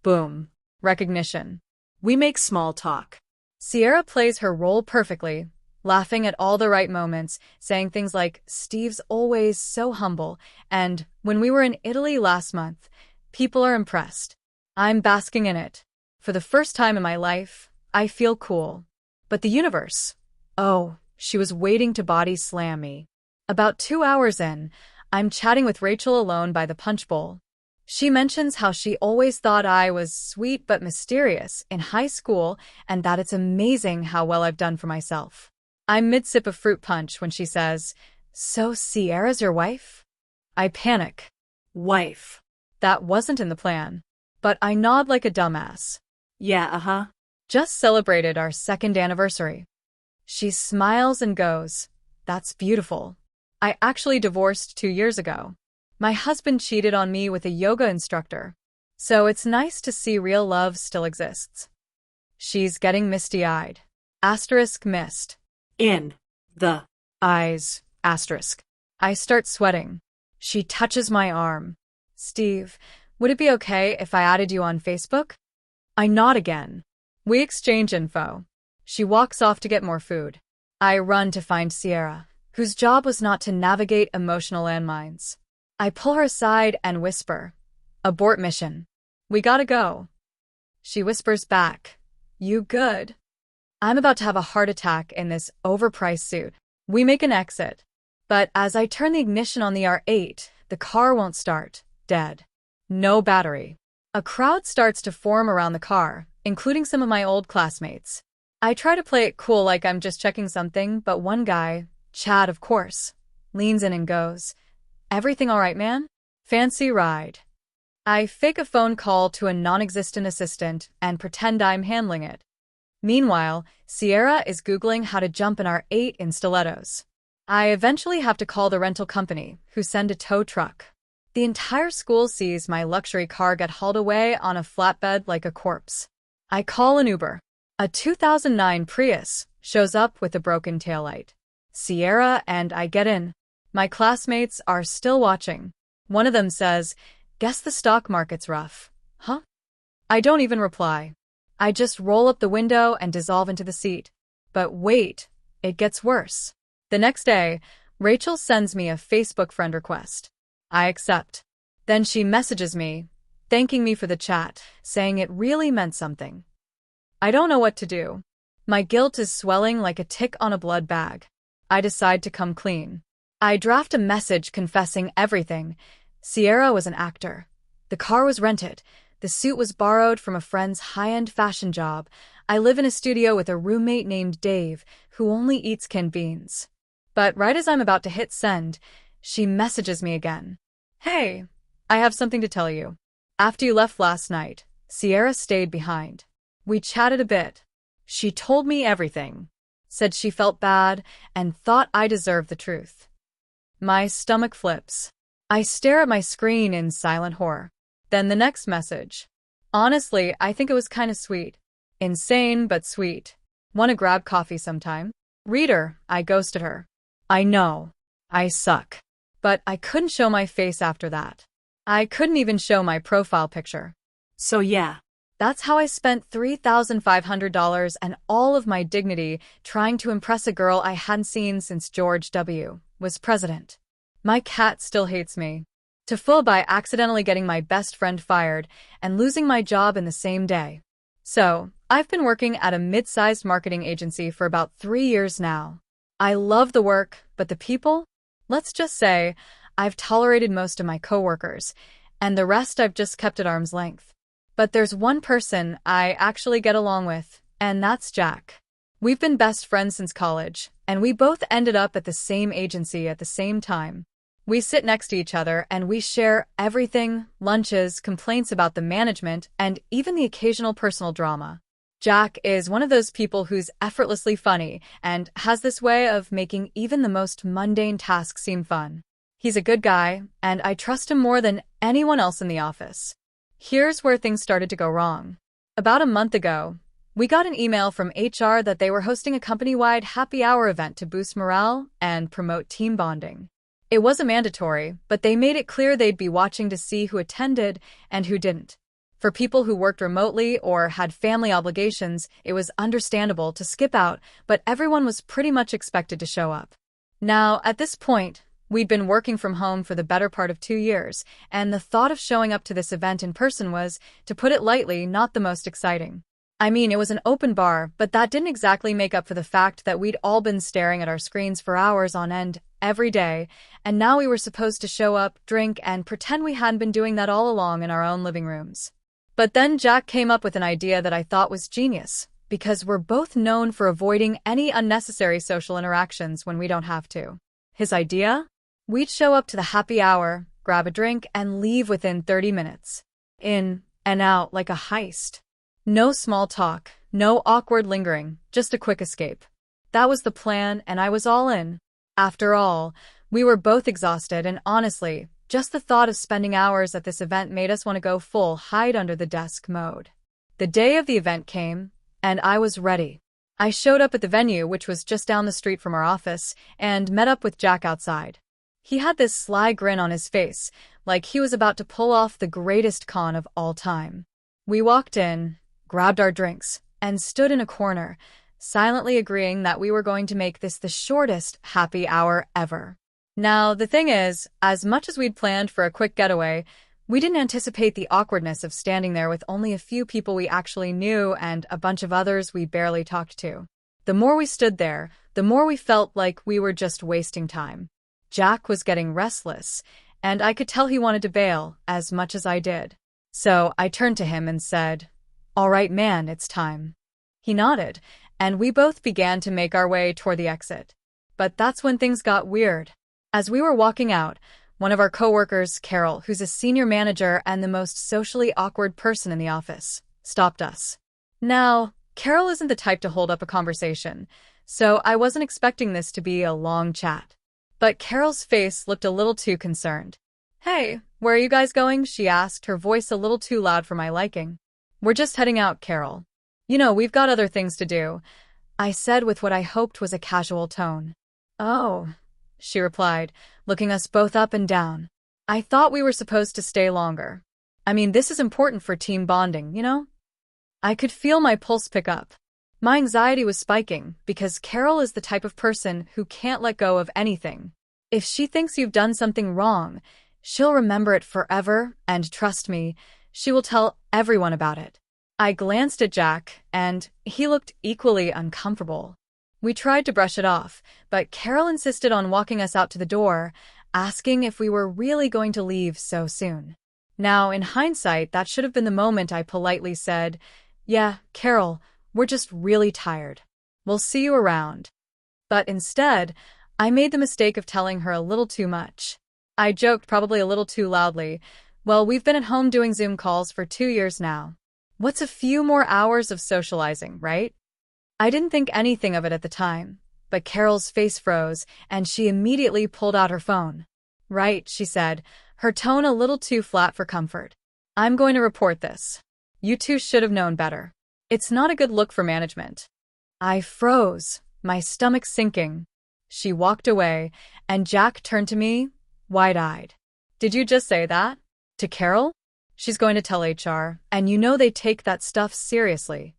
Boom. Recognition. We make small talk. Sierra plays her role perfectly, laughing at all the right moments, saying things like, "Steve's always so humble," and "When we were in Italy last month, people are impressed." I'm basking in it. For the first time in my life, I feel cool. But the universe. Oh, she was waiting to body slam me. About 2 hours in, I'm chatting with Rachel alone by the punch bowl. She mentions how she always thought I was sweet but mysterious in high school and that it's amazing how well I've done for myself. I'm mid-sip of fruit punch when she says, "So Sierra's your wife?" I panic. Wife. That wasn't in the plan. But I nod like a dumbass. Yeah, uh-huh. Just celebrated our 2nd anniversary. She smiles and goes, "That's beautiful. I actually divorced 2 years ago. My husband cheated on me with a yoga instructor. So it's nice to see real love still exists." She's getting misty-eyed. Asterisk missed. In the Eyes. Asterisk. I start sweating. She touches my arm. "Steve, would it be okay if I added you on Facebook?" I nod again. We exchange info. She walks off to get more food. I run to find Sierra, whose job was not to navigate emotional landmines. I pull her aside and whisper, "Abort mission. We gotta go." She whispers back, "You good?" I'm about to have a heart attack in this overpriced suit. We make an exit. But as I turn the ignition on the R8, the car won't start. Dead. No battery. A crowd starts to form around the car, including some of my old classmates. I try to play it cool like I'm just checking something, but one guy, Chad of course, leans in and goes, "Everything all right, man? Fancy ride?" I fake a phone call to a non-existent assistant and pretend I'm handling it. Meanwhile, Sierra is Googling how to jump an R8 in stilettos. I eventually have to call the rental company, who send a tow truck. The entire school sees my luxury car get hauled away on a flatbed like a corpse. I call an Uber. A 2009 Prius shows up with a broken taillight. Sierra and I get in. My classmates are still watching. One of them says, "Guess the stock market's rough." Huh? I don't even reply. I just roll up the window and dissolve into the seat. But wait, it gets worse. The next day, Rachel sends me a Facebook friend request. I accept. Then she messages me, thanking me for the chat, saying it really meant something. I don't know what to do. My guilt is swelling like a tick on a blood bag. I decide to come clean. I draft a message confessing everything. Sierra was an actor. The car was rented. The suit was borrowed from a friend's high-end fashion job. I live in a studio with a roommate named Dave, who only eats canned beans. But right as I'm about to hit send, she messages me again. "Hey, I have something to tell you. After you left last night, Sierra stayed behind. We chatted a bit. She told me everything. Said she felt bad and thought I deserved the truth." My stomach flips. I stare at my screen in silent horror. Then the next message. "Honestly, I think it was kind of sweet. Insane, but sweet. Wanna grab coffee sometime?" Reader, I ghosted her. I know. I suck. But I couldn't show my face after that. I couldn't even show my profile picture. So yeah, That's how I spent $3,500 and all of my dignity trying to impress a girl I hadn't seen since George W. was president. My cat still hates me. To full by accidentally getting my best friend fired and losing my job in the same day. So, I've been working at a mid-sized marketing agency for about 3 years now. I love the work, but the people? Let's just say, I've tolerated most of my coworkers, and the rest I've just kept at arm's length. But there's one person I actually get along with, and that's Jack. We've been best friends since college, and we both ended up at the same agency at the same time. We sit next to each other and we share everything, lunches, complaints about the management, and even the occasional personal drama. Jack is one of those people who's effortlessly funny and has this way of making even the most mundane tasks seem fun. He's a good guy, and I trust him more than anyone else in the office. Here's where things started to go wrong. About a month ago, we got an email from HR that they were hosting a company-wide happy hour event to boost morale and promote team bonding. It wasn't mandatory, but they made it clear they'd be watching to see who attended and who didn't. For people who worked remotely or had family obligations, it was understandable to skip out, but everyone was pretty much expected to show up. Now, at this point, we'd been working from home for the better part of 2 years, and the thought of showing up to this event in person was, to put it lightly, not the most exciting. I mean, it was an open bar, but that didn't exactly make up for the fact that we'd all been staring at our screens for hours on end every day, and now we were supposed to show up, drink, and pretend we hadn't been doing that all along in our own living rooms. But then Jack came up with an idea that I thought was genius, because we're both known for avoiding any unnecessary social interactions when we don't have to. His idea? We'd show up to the happy hour, grab a drink, and leave within 30 minutes. In and out like a heist. No small talk, no awkward lingering, just a quick escape. That was the plan, and I was all in. After all, we were both exhausted, and honestly, just the thought of spending hours at this event made us want to go full hide-under-the-desk mode. The day of the event came, and I was ready. I showed up at the venue, which was just down the street from our office, and met up with Jack outside. He had this sly grin on his face, like he was about to pull off the greatest con of all time. We walked in, grabbed our drinks, and stood in a corner, silently agreeing that we were going to make this the shortest happy hour ever. Now, the thing is, as much as we'd planned for a quick getaway, we didn't anticipate the awkwardness of standing there with only a few people we actually knew and a bunch of others we barely talked to. The more we stood there, the more we felt like we were just wasting time. Jack was getting restless, and I could tell he wanted to bail as much as I did. So I turned to him and said, "All right, man, it's time." He nodded, and we both began to make our way toward the exit. But that's when things got weird. As we were walking out, one of our coworkers, Carol, who's a senior manager and the most socially awkward person in the office, stopped us. Now, Carol isn't the type to hold up a conversation, so I wasn't expecting this to be a long chat. But Carol's face looked a little too concerned. "Hey, where are you guys going?" she asked, her voice a little too loud for my liking. "We're just heading out, Carol." We've got other things to do, I said with what I hoped was a casual tone. Oh, she replied, looking us both up and down. I thought we were supposed to stay longer. I mean, this is important for team bonding. I could feel my pulse pick up. My anxiety was spiking because Carol is the type of person who can't let go of anything. If she thinks you've done something wrong, she'll remember it forever, and trust me, she will tell everyone about it. I glanced at Jack, and he looked equally uncomfortable. We tried to brush it off, but Carol insisted on walking us out to the door, asking if we were really going to leave so soon. Now, in hindsight, that should have been the moment I politely said, "Yeah, Carol, we're just really tired. We'll see you around." But instead, I made the mistake of telling her a little too much. I joked probably a little too loudly, "Well, we've been at home doing Zoom calls for 2 years now. What's a few more hours of socializing, right?" I didn't think anything of it at the time, but Carol's face froze, and she immediately pulled out her phone. "Right," she said, her tone a little too flat for comfort. "I'm going to report this. You two should have known better. It's not a good look for management." I froze, my stomach sinking. She walked away, and Jack turned to me, wide-eyed. "Did you just say that? To Carol? She's going to tell HR, and they take that stuff seriously."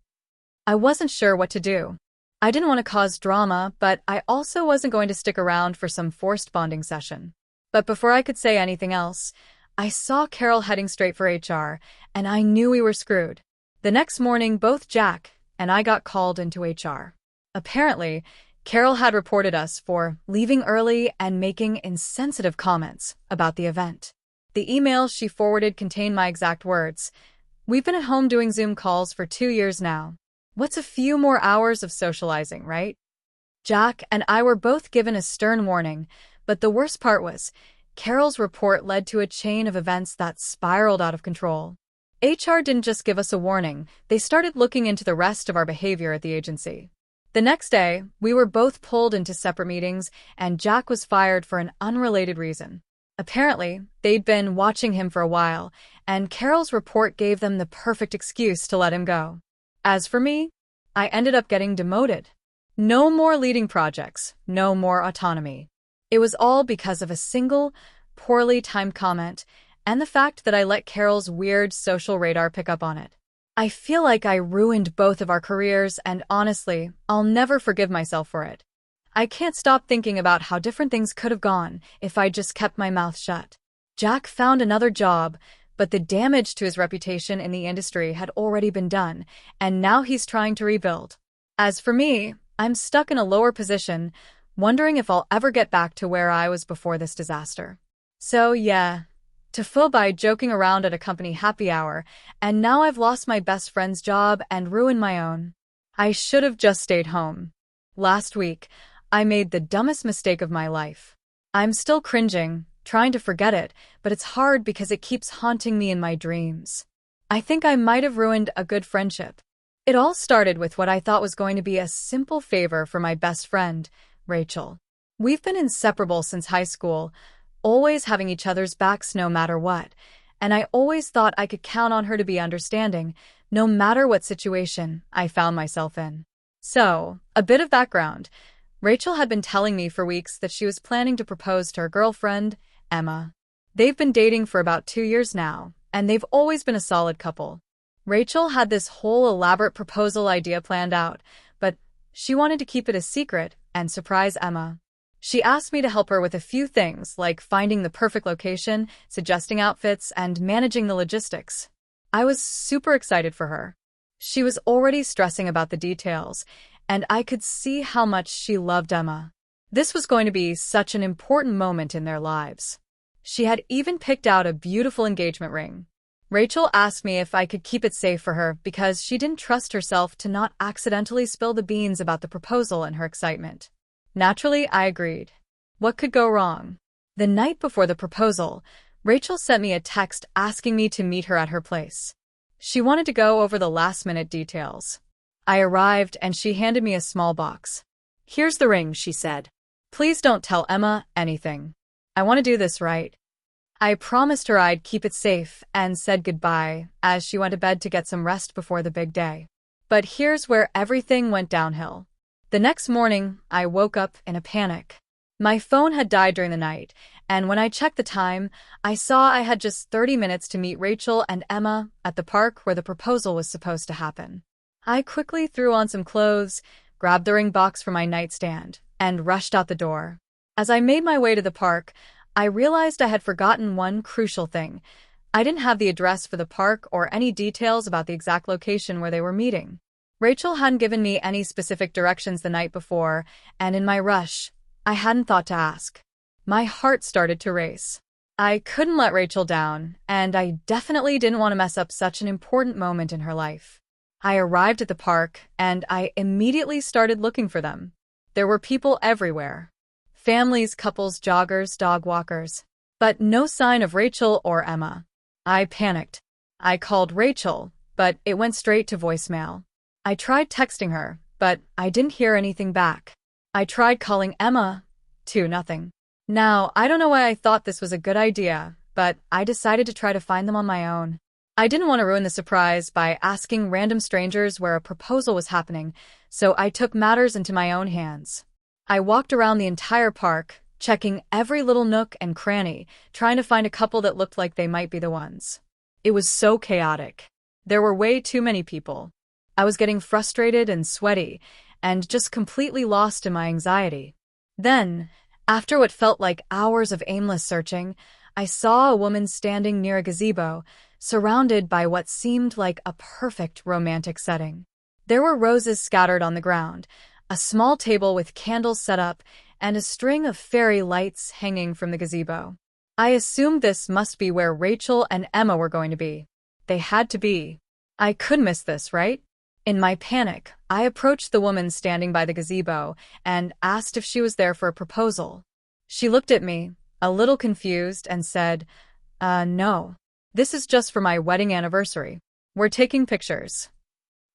I wasn't sure what to do. I didn't want to cause drama, but I also wasn't going to stick around for some forced bonding session. But before I could say anything else, I saw Carol heading straight for HR, and I knew we were screwed. The next morning, both Jack and I got called into HR. Apparently, Carol had reported us for leaving early and making insensitive comments about the event. The email she forwarded contained my exact words. "We've been at home doing Zoom calls for 2 years now. What's a few more hours of socializing, right?" Jack and I were both given a stern warning, but the worst part was, Carol's report led to a chain of events that spiraled out of control. HR didn't just give us a warning, they started looking into the rest of our behavior at the agency. The next day, we were both pulled into separate meetings, and Jack was fired for an unrelated reason. Apparently, they'd been watching him for a while, and Carol's report gave them the perfect excuse to let him go. As for me, I ended up getting demoted. No more leading projects, no more autonomy. It was all because of a single, poorly timed comment and the fact that I let Carol's weird social radar pick up on it. I feel like I ruined both of our careers, and honestly, I'll never forgive myself for it. I can't stop thinking about how different things could have gone if I just kept my mouth shut. Jack found another job, but the damage to his reputation in the industry had already been done, and now he's trying to rebuild. As for me, I'm stuck in a lower position, wondering if I'll ever get back to where I was before this disaster. So yeah, to fill by joking around at a company happy hour, and now I've lost my best friend's job and ruined my own. I should have just stayed home. Last week, I made the dumbest mistake of my life. I'm still cringing, trying to forget it, but it's hard because it keeps haunting me in my dreams. I think I might have ruined a good friendship. It all started with what I thought was going to be a simple favor for my best friend, Rachel. We've been inseparable since high school, always having each other's backs no matter what, and I always thought I could count on her to be understanding, no matter what situation I found myself in. So, a bit of background. Rachel had been telling me for weeks that she was planning to propose to her girlfriend, Emma. They've been dating for about 2 years now, and they've always been a solid couple. Rachel had this whole elaborate proposal idea planned out, but she wanted to keep it a secret and surprise Emma. She asked me to help her with a few things, like finding the perfect location, suggesting outfits, and managing the logistics. I was super excited for her. She was already stressing about the details, and I could see how much she loved Emma. This was going to be such an important moment in their lives. She had even picked out a beautiful engagement ring. Rachel asked me if I could keep it safe for her because she didn't trust herself to not accidentally spill the beans about the proposal in her excitement. Naturally, I agreed. What could go wrong? The night before the proposal, Rachel sent me a text asking me to meet her at her place. She wanted to go over the last-minute details. I arrived and she handed me a small box. "Here's the ring," she said. "Please don't tell Emma anything. I want to do this right." I promised her I'd keep it safe and said goodbye as she went to bed to get some rest before the big day. But here's where everything went downhill. The next morning, I woke up in a panic. My phone had died during the night, and when I checked the time, I saw I had just 30 minutes to meet Rachel and Emma at the park where the proposal was supposed to happen. I quickly threw on some clothes, grabbed the ring box from my nightstand, and rushed out the door. As I made my way to the park, I realized I had forgotten one crucial thing. I didn't have the address for the park or any details about the exact location where they were meeting. Rachel hadn't given me any specific directions the night before, and in my rush, I hadn't thought to ask. My heart started to race. I couldn't let Rachel down, and I definitely didn't want to mess up such an important moment in her life. I arrived at the park, and I immediately started looking for them. There were people everywhere. Families, couples, joggers, dog walkers. But no sign of Rachel or Emma. I panicked. I called Rachel, but it went straight to voicemail. I tried texting her, but I didn't hear anything back. I tried calling Emma, too, nothing. Now, I don't know why I thought this was a good idea, but I decided to try to find them on my own. I didn't want to ruin the surprise by asking random strangers where a proposal was happening, so I took matters into my own hands. I walked around the entire park, checking every little nook and cranny, trying to find a couple that looked like they might be the ones. It was so chaotic. There were way too many people. I was getting frustrated and sweaty, and just completely lost in my anxiety. Then, after what felt like hours of aimless searching, I saw a woman standing near a gazebo, surrounded by what seemed like a perfect romantic setting. There were roses scattered on the ground, a small table with candles set up, and a string of fairy lights hanging from the gazebo. I assumed this must be where Rachel and Emma were going to be. They had to be. I couldn't miss this, right? In my panic, I approached the woman standing by the gazebo and asked if she was there for a proposal. She looked at me, a little confused, and said, no. This is just for my wedding anniversary. We're taking pictures.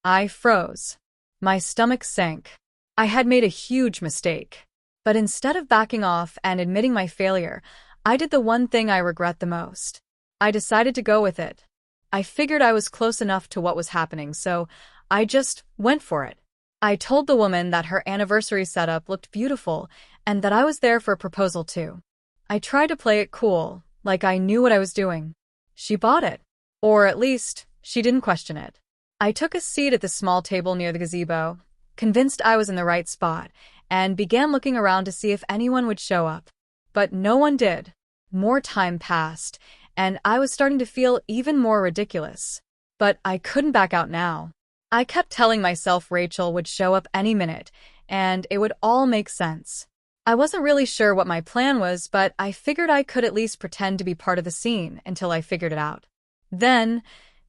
I froze. My stomach sank. I had made a huge mistake. But instead of backing off and admitting my failure, I did the one thing I regret the most. I decided to go with it. I figured I was close enough to what was happening, so I just went for it. I told the woman that her anniversary setup looked beautiful and that I was there for a proposal too. I tried to play it cool, like I knew what I was doing. She bought it. Or at least, she didn't question it. I took a seat at the small table near the gazebo, convinced I was in the right spot, and began looking around to see if anyone would show up. But no one did. More time passed, and I was starting to feel even more ridiculous. But I couldn't back out now. I kept telling myself Rachel would show up any minute, and it would all make sense. I wasn't really sure what my plan was, but I figured I could at least pretend to be part of the scene until I figured it out. Then,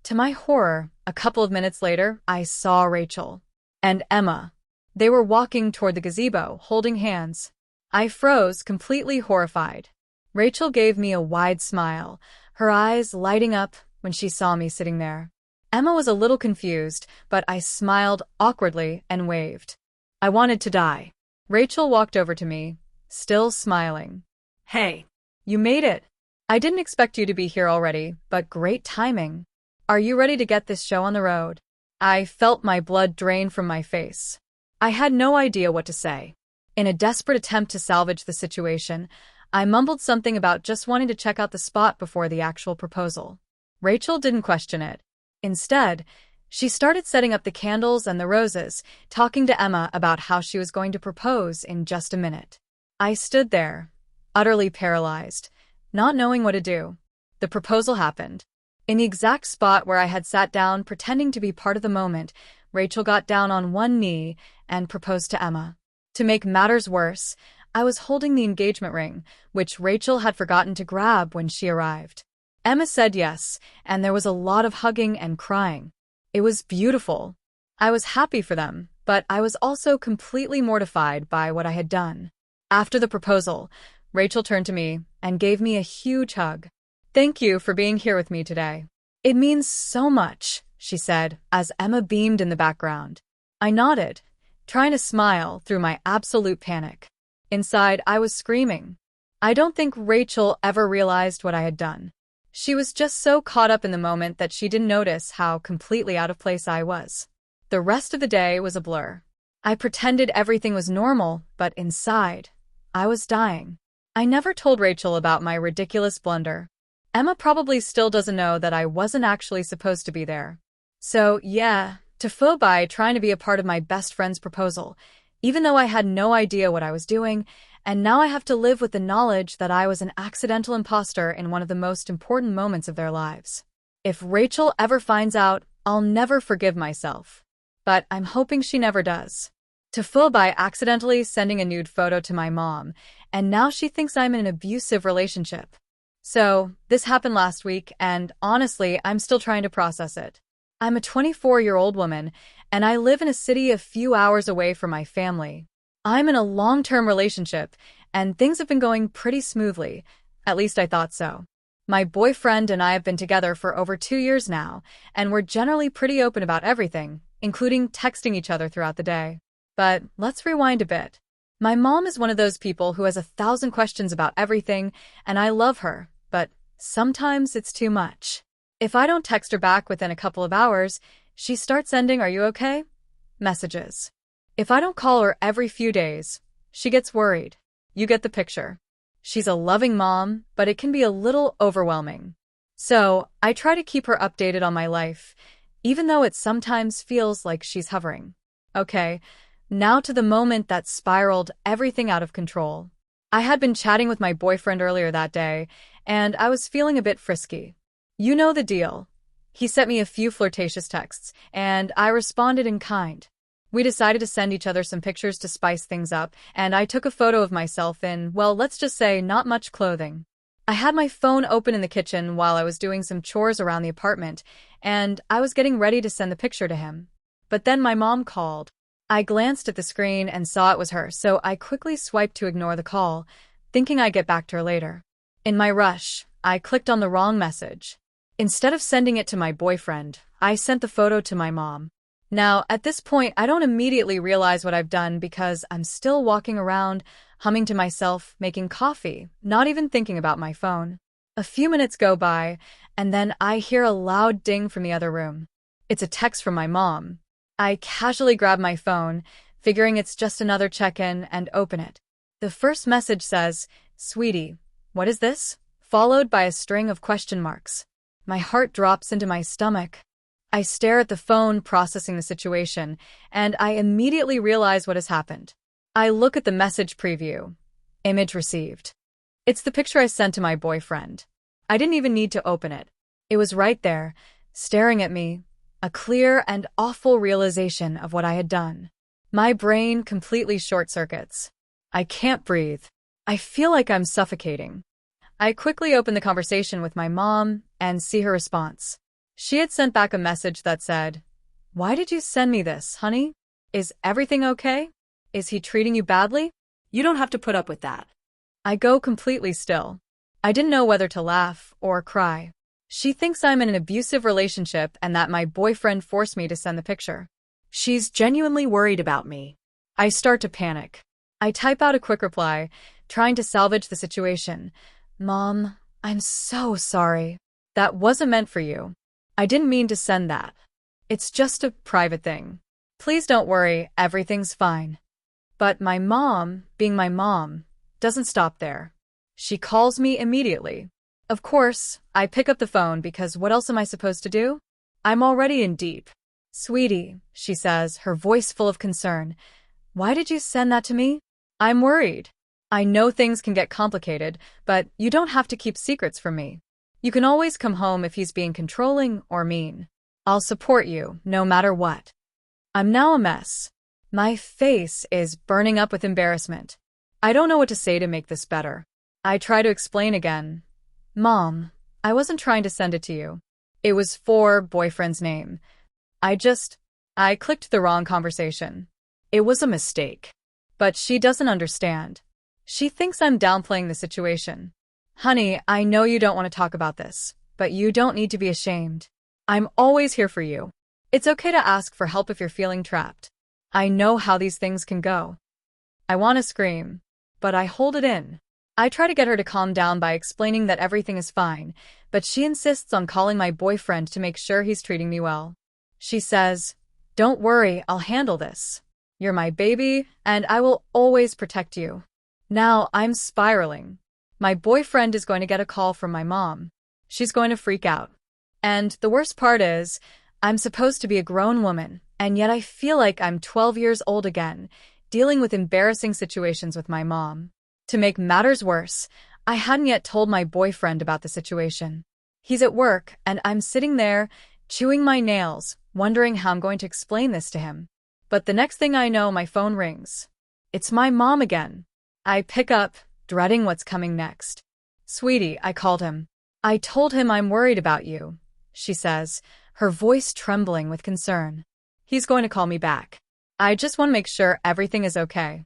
to my horror, a couple of minutes later, I saw Rachel and Emma. They were walking toward the gazebo, holding hands. I froze, completely horrified. Rachel gave me a wide smile, her eyes lighting up when she saw me sitting there. Emma was a little confused, but I smiled awkwardly and waved. I wanted to die. Rachel walked over to me, still smiling. Hey, you made it. I didn't expect you to be here already, but great timing. Are you ready to get this show on the road? I felt my blood drain from my face. I had no idea what to say. In a desperate attempt to salvage the situation, I mumbled something about just wanting to check out the spot before the actual proposal. Rachel didn't question it. Instead, she started setting up the candles and the roses, talking to Emma about how she was going to propose in just a minute. I stood there, utterly paralyzed, not knowing what to do. The proposal happened. In the exact spot where I had sat down pretending to be part of the moment, Rachel got down on one knee and proposed to Emma. To make matters worse, I was holding the engagement ring, which Rachel had forgotten to grab when she arrived. Emma said yes, and there was a lot of hugging and crying. It was beautiful. I was happy for them, but I was also completely mortified by what I had done. After the proposal, Rachel turned to me and gave me a huge hug. Thank you for being here with me today. It means so much, she said, as Emma beamed in the background. I nodded, trying to smile through my absolute panic. Inside, I was screaming. I don't think Rachel ever realized what I had done. She was just so caught up in the moment that she didn't notice how completely out of place I was. The rest of the day was a blur. I pretended everything was normal, but inside, I was dying. I never told Rachel about my ridiculous blunder. Emma probably still doesn't know that I wasn't actually supposed to be there. So, yeah, TIFU by trying to be a part of my best friend's proposal, even though I had no idea what I was doing, and now I have to live with the knowledge that I was an accidental imposter in one of the most important moments of their lives. If Rachel ever finds out, I'll never forgive myself. But I'm hoping she never does. TIFU by accidentally sending a nude photo to my mom, and now she thinks I'm in an abusive relationship. So, this happened last week, and honestly, I'm still trying to process it. I'm a 24-year-old woman, and I live in a city a few hours away from my family. I'm in a long-term relationship, and things have been going pretty smoothly. At least I thought so. My boyfriend and I have been together for over 2 years now, and we're generally pretty open about everything, including texting each other throughout the day. But let's rewind a bit. My mom is one of those people who has 1,000 questions about everything, and I love her, but sometimes it's too much. If I don't text her back within a couple of hours, she starts sending "Are you okay?" messages. If I don't call her every few days, she gets worried. You get the picture. She's a loving mom, but it can be a little overwhelming. So, I try to keep her updated on my life, even though it sometimes feels like she's hovering. Okay, now to the moment that spiraled everything out of control. I had been chatting with my boyfriend earlier that day, and I was feeling a bit frisky. You know the deal. He sent me a few flirtatious texts, and I responded in kind. We decided to send each other some pictures to spice things up, and I took a photo of myself in, well, let's just say, not much clothing. I had my phone open in the kitchen while I was doing some chores around the apartment, and I was getting ready to send the picture to him. But then my mom called. I glanced at the screen and saw it was her, so I quickly swiped to ignore the call, thinking I'd get back to her later. In my rush, I clicked on the wrong message. Instead of sending it to my boyfriend, I sent the photo to my mom. Now, at this point, I don't immediately realize what I've done because I'm still walking around, humming to myself, making coffee, not even thinking about my phone. A few minutes go by, and then I hear a loud ding from the other room. It's a text from my mom. I casually grab my phone, figuring it's just another check-in, and open it. The first message says, "Sweetie, what is this?" followed by a string of question marks. My heart drops into my stomach. I stare at the phone, processing the situation, and I immediately realize what has happened. I look at the message preview. Image received. It's the picture I sent to my boyfriend. I didn't even need to open it. It was right there, staring at me, a clear and awful realization of what I had done. My brain completely short-circuits. I can't breathe. I feel like I'm suffocating. I quickly open the conversation with my mom and see her response. She had sent back a message that said, "Why did you send me this, honey? Is everything okay? Is he treating you badly?" You don't have to put up with that. I go completely still. I didn't know whether to laugh or cry. She thinks I'm in an abusive relationship and that my boyfriend forced me to send the picture. She's genuinely worried about me. I start to panic. I type out a quick reply, trying to salvage the situation. "Mom, I'm so sorry. That wasn't meant for you. I didn't mean to send that. It's just a private thing. Please don't worry, everything's fine." But my mom, being my mom, doesn't stop there. She calls me immediately. Of course, I pick up the phone because what else am I supposed to do? I'm already in deep. "Sweetie," she says, her voice full of concern. "Why did you send that to me? I'm worried. I know things can get complicated, but you don't have to keep secrets from me. You can always come home if he's being controlling or mean. I'll support you, no matter what." I'm now a mess. My face is burning up with embarrassment. I don't know what to say to make this better. I try to explain again. "Mom, I wasn't trying to send it to you. It was for boyfriend's name. I clicked the wrong conversation. It was a mistake." But she doesn't understand. She thinks I'm downplaying the situation. "Honey, I know you don't want to talk about this, but you don't need to be ashamed. I'm always here for you. It's okay to ask for help if you're feeling trapped. I know how these things can go." I want to scream, but I hold it in. I try to get her to calm down by explaining that everything is fine, but she insists on calling my boyfriend to make sure he's treating me well. She says, Don't worry, I'll handle this. You're my baby, and I will always protect you. Now I'm spiraling. My boyfriend is going to get a call from my mom. She's going to freak out. And the worst part is, I'm supposed to be a grown woman, and yet I feel like I'm 12 years old again, dealing with embarrassing situations with my mom. To make matters worse, I hadn't yet told my boyfriend about the situation. He's at work, and I'm sitting there, chewing my nails, wondering how I'm going to explain this to him. But the next thing I know, my phone rings. It's my mom again. I pick up, dreading what's coming next. Sweetie, I called him. I told him I'm worried about you, she says, her voice trembling with concern. He's going to call me back. I just want to make sure everything is okay.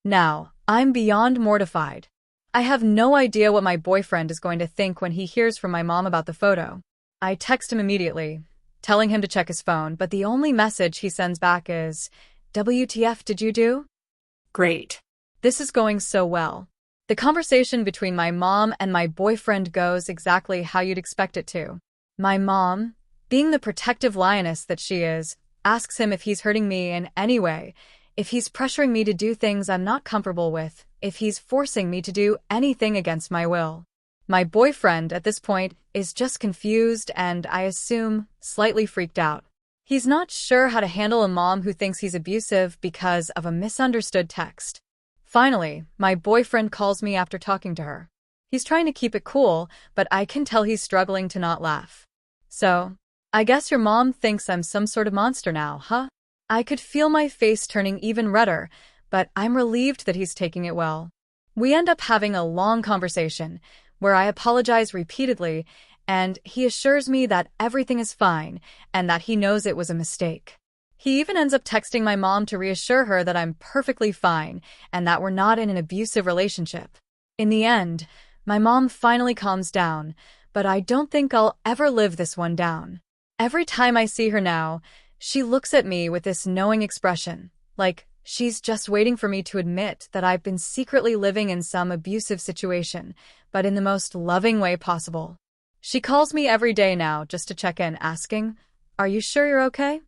Now, I'm beyond mortified. I have no idea what my boyfriend is going to think when he hears from my mom about the photo. I text him immediately, telling him to check his phone, but the only message he sends back is, "WTF did you do?" Great. This is going so well. The conversation between my mom and my boyfriend goes exactly how you'd expect it to. My mom, being the protective lioness that she is, asks him if he's hurting me in any way, if he's pressuring me to do things I'm not comfortable with, if he's forcing me to do anything against my will. My boyfriend, at this point, is just confused and, I assume, slightly freaked out. He's not sure how to handle a mom who thinks he's abusive because of a misunderstood text. Finally, my boyfriend calls me after talking to her. He's trying to keep it cool, but I can tell he's struggling to not laugh. So, I guess your mom thinks I'm some sort of monster now, huh? I could feel my face turning even redder, but I'm relieved that he's taking it well. We end up having a long conversation, where I apologize repeatedly, and he assures me that everything is fine and that he knows it was a mistake. He even ends up texting my mom to reassure her that I'm perfectly fine and that we're not in an abusive relationship. In the end, my mom finally calms down, but I don't think I'll ever live this one down. Every time I see her now, she looks at me with this knowing expression, like she's just waiting for me to admit that I've been secretly living in some abusive situation, but in the most loving way possible. She calls me every day now just to check in, asking, "Are you sure you're okay?"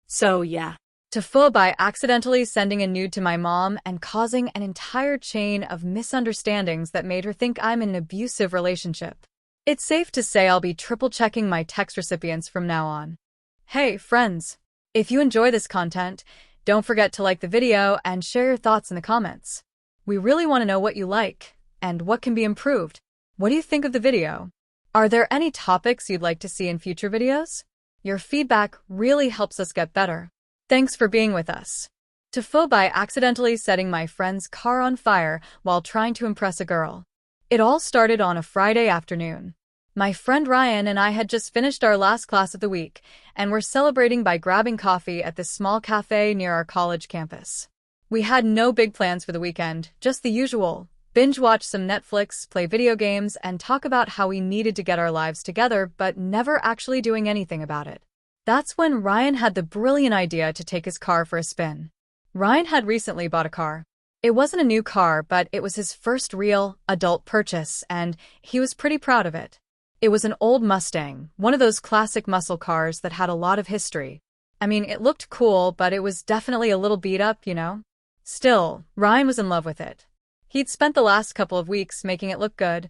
So, yeah. TIFU by accidentally sending a nude to my mom and causing an entire chain of misunderstandings that made her think I'm in an abusive relationship. It's safe to say I'll be triple-checking my text recipients from now on. Hey, friends! If you enjoy this content, don't forget to like the video and share your thoughts in the comments. We really want to know what you like and what can be improved. What do you think of the video? Are there any topics you'd like to see in future videos? Your feedback really helps us get better. Thanks for being with us. TIFU by accidentally setting my friend's car on fire while trying to impress a girl. It all started on a Friday afternoon. My friend Ryan and I had just finished our last class of the week, and were celebrating by grabbing coffee at this small cafe near our college campus. We had no big plans for the weekend, just the usual. Binge watch some Netflix, play video games, and talk about how we needed to get our lives together, but never actually doing anything about it. That's when Ryan had the brilliant idea to take his car for a spin. Ryan had recently bought a car. It wasn't a new car, but it was his first real, adult purchase, and he was pretty proud of it. It was an old Mustang, one of those classic muscle cars that had a lot of history. I mean, it looked cool, but it was definitely a little beat up, you know? Still, Ryan was in love with it. He'd spent the last couple of weeks making it look good,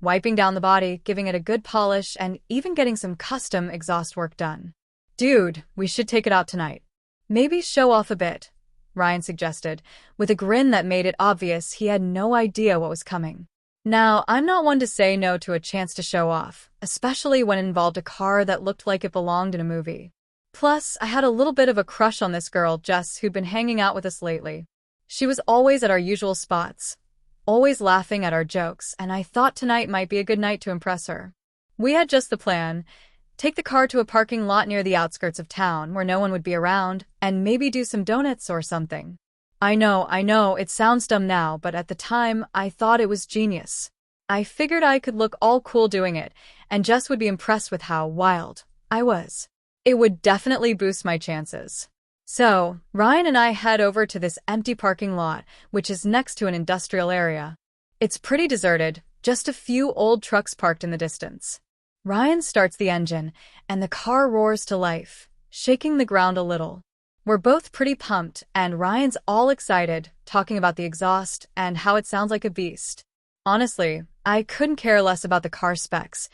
wiping down the body, giving it a good polish, and even getting some custom exhaust work done. "Dude, we should take it out tonight. Maybe show off a bit," Ryan suggested, with a grin that made it obvious he had no idea what was coming. Now, I'm not one to say no to a chance to show off, especially when it involved a car that looked like it belonged in a movie. Plus, I had a little bit of a crush on this girl, Jess, who'd been hanging out with us lately. She was always at our usual spots, always laughing at our jokes, and I thought tonight might be a good night to impress her. We had just the plan: take the car to a parking lot near the outskirts of town where no one would be around, and maybe do some donuts or something. I know, it sounds dumb now, but at the time, I thought it was genius. I figured I could look all cool doing it, and Jess would be impressed with how wild I was. It would definitely boost my chances. So, Ryan and I head over to this empty parking lot, which is next to an industrial area. It's pretty deserted, just a few old trucks parked in the distance. Ryan starts the engine, and the car roars to life, shaking the ground a little. We're both pretty pumped, and Ryan's all excited, talking about the exhaust and how it sounds like a beast. Honestly, I couldn't care less about the car specs.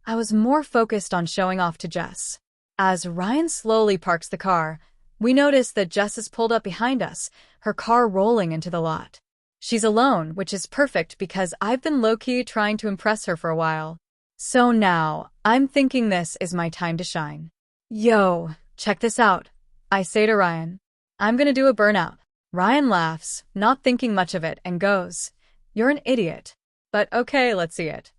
I was more focused on showing off to Jess. As Ryan slowly parks the car, we notice that Jess is pulled up behind us, her car rolling into the lot. She's alone, which is perfect because I've been low-key trying to impress her for a while. So now, I'm thinking this is my time to shine. Yo, check this out, I say to Ryan. I'm gonna do a burnout. Ryan laughs, not thinking much of it, and goes, "You're an idiot. But okay, let's see it."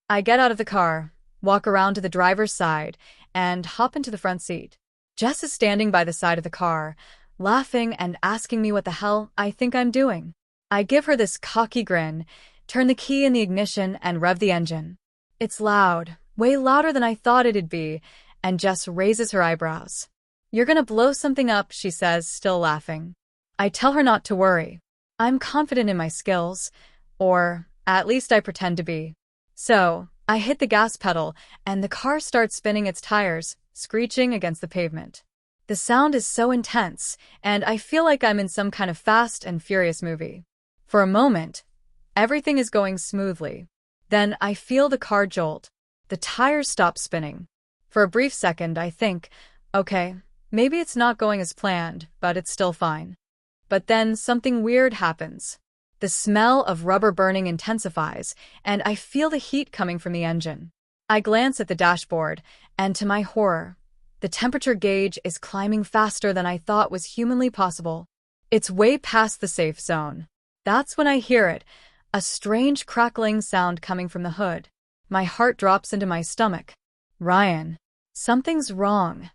I get out of the car, walk around to the driver's side, and hop into the front seat. Jess is standing by the side of the car, laughing and asking me what the hell I think I'm doing. I give her this cocky grin, turn the key in the ignition, and rev the engine. It's loud, way louder than I thought it'd be, and Jess raises her eyebrows. "You're gonna blow something up," she says, still laughing. I tell her not to worry. I'm confident in my skills, or at least I pretend to be. So, I hit the gas pedal, and the car starts spinning its tires, screeching against the pavement. The sound is so intense, and I feel like I'm in some kind of Fast and Furious movie. For a moment, everything is going smoothly. Then I feel the car jolt. The tires stop spinning. For a brief second, I think, okay, maybe it's not going as planned, but it's still fine. But then something weird happens. The smell of rubber burning intensifies, and I feel the heat coming from the engine. I glance at the dashboard, and to my horror, the temperature gauge is climbing faster than I thought was humanly possible. It's way past the safe zone. That's when I hear it, a strange crackling sound coming from the hood. My heart drops into my stomach. "Ryan, something's wrong."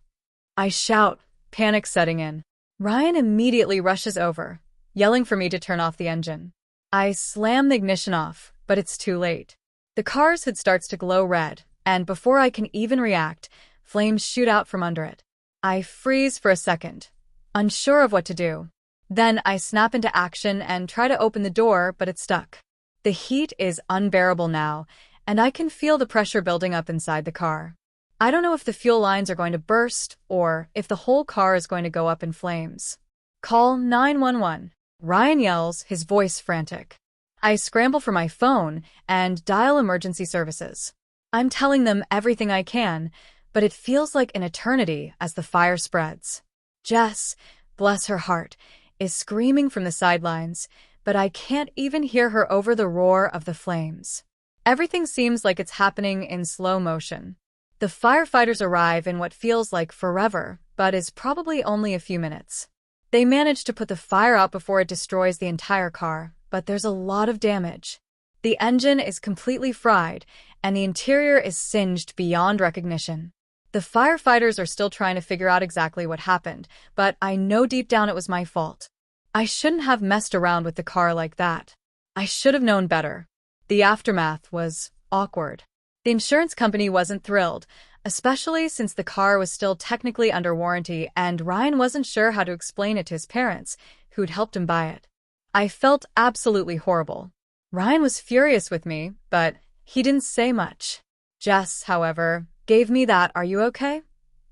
I shout, panic setting in. Ryan immediately rushes over, yelling for me to turn off the engine. I slam the ignition off, but it's too late. The car's hood starts to glow red, and before I can even react, flames shoot out from under it. I freeze for a second, unsure of what to do. Then I snap into action and try to open the door, but it's stuck. The heat is unbearable now, and I can feel the pressure building up inside the car. I don't know if the fuel lines are going to burst or if the whole car is going to go up in flames. "Call 911. Ryan yells, his voice frantic. I scramble for my phone and dial emergency services. I'm telling them everything I can, but it feels like an eternity as the fire spreads. Jess, bless her heart, is screaming from the sidelines, but I can't even hear her over the roar of the flames. Everything seems like it's happening in slow motion. The firefighters arrive in what feels like forever, but is probably only a few minutes. They manage to put the fire out before it destroys the entire car, but there's a lot of damage. The engine is completely fried, and the interior is singed beyond recognition. The firefighters are still trying to figure out exactly what happened, but I know deep down it was my fault. I shouldn't have messed around with the car like that. I should have known better. The aftermath was awkward. The insurance company wasn't thrilled, especially since the car was still technically under warranty and Ryan wasn't sure how to explain it to his parents, who'd helped him buy it. I felt absolutely horrible. Ryan was furious with me, but he didn't say much. Jess, however, gave me that "are you okay?"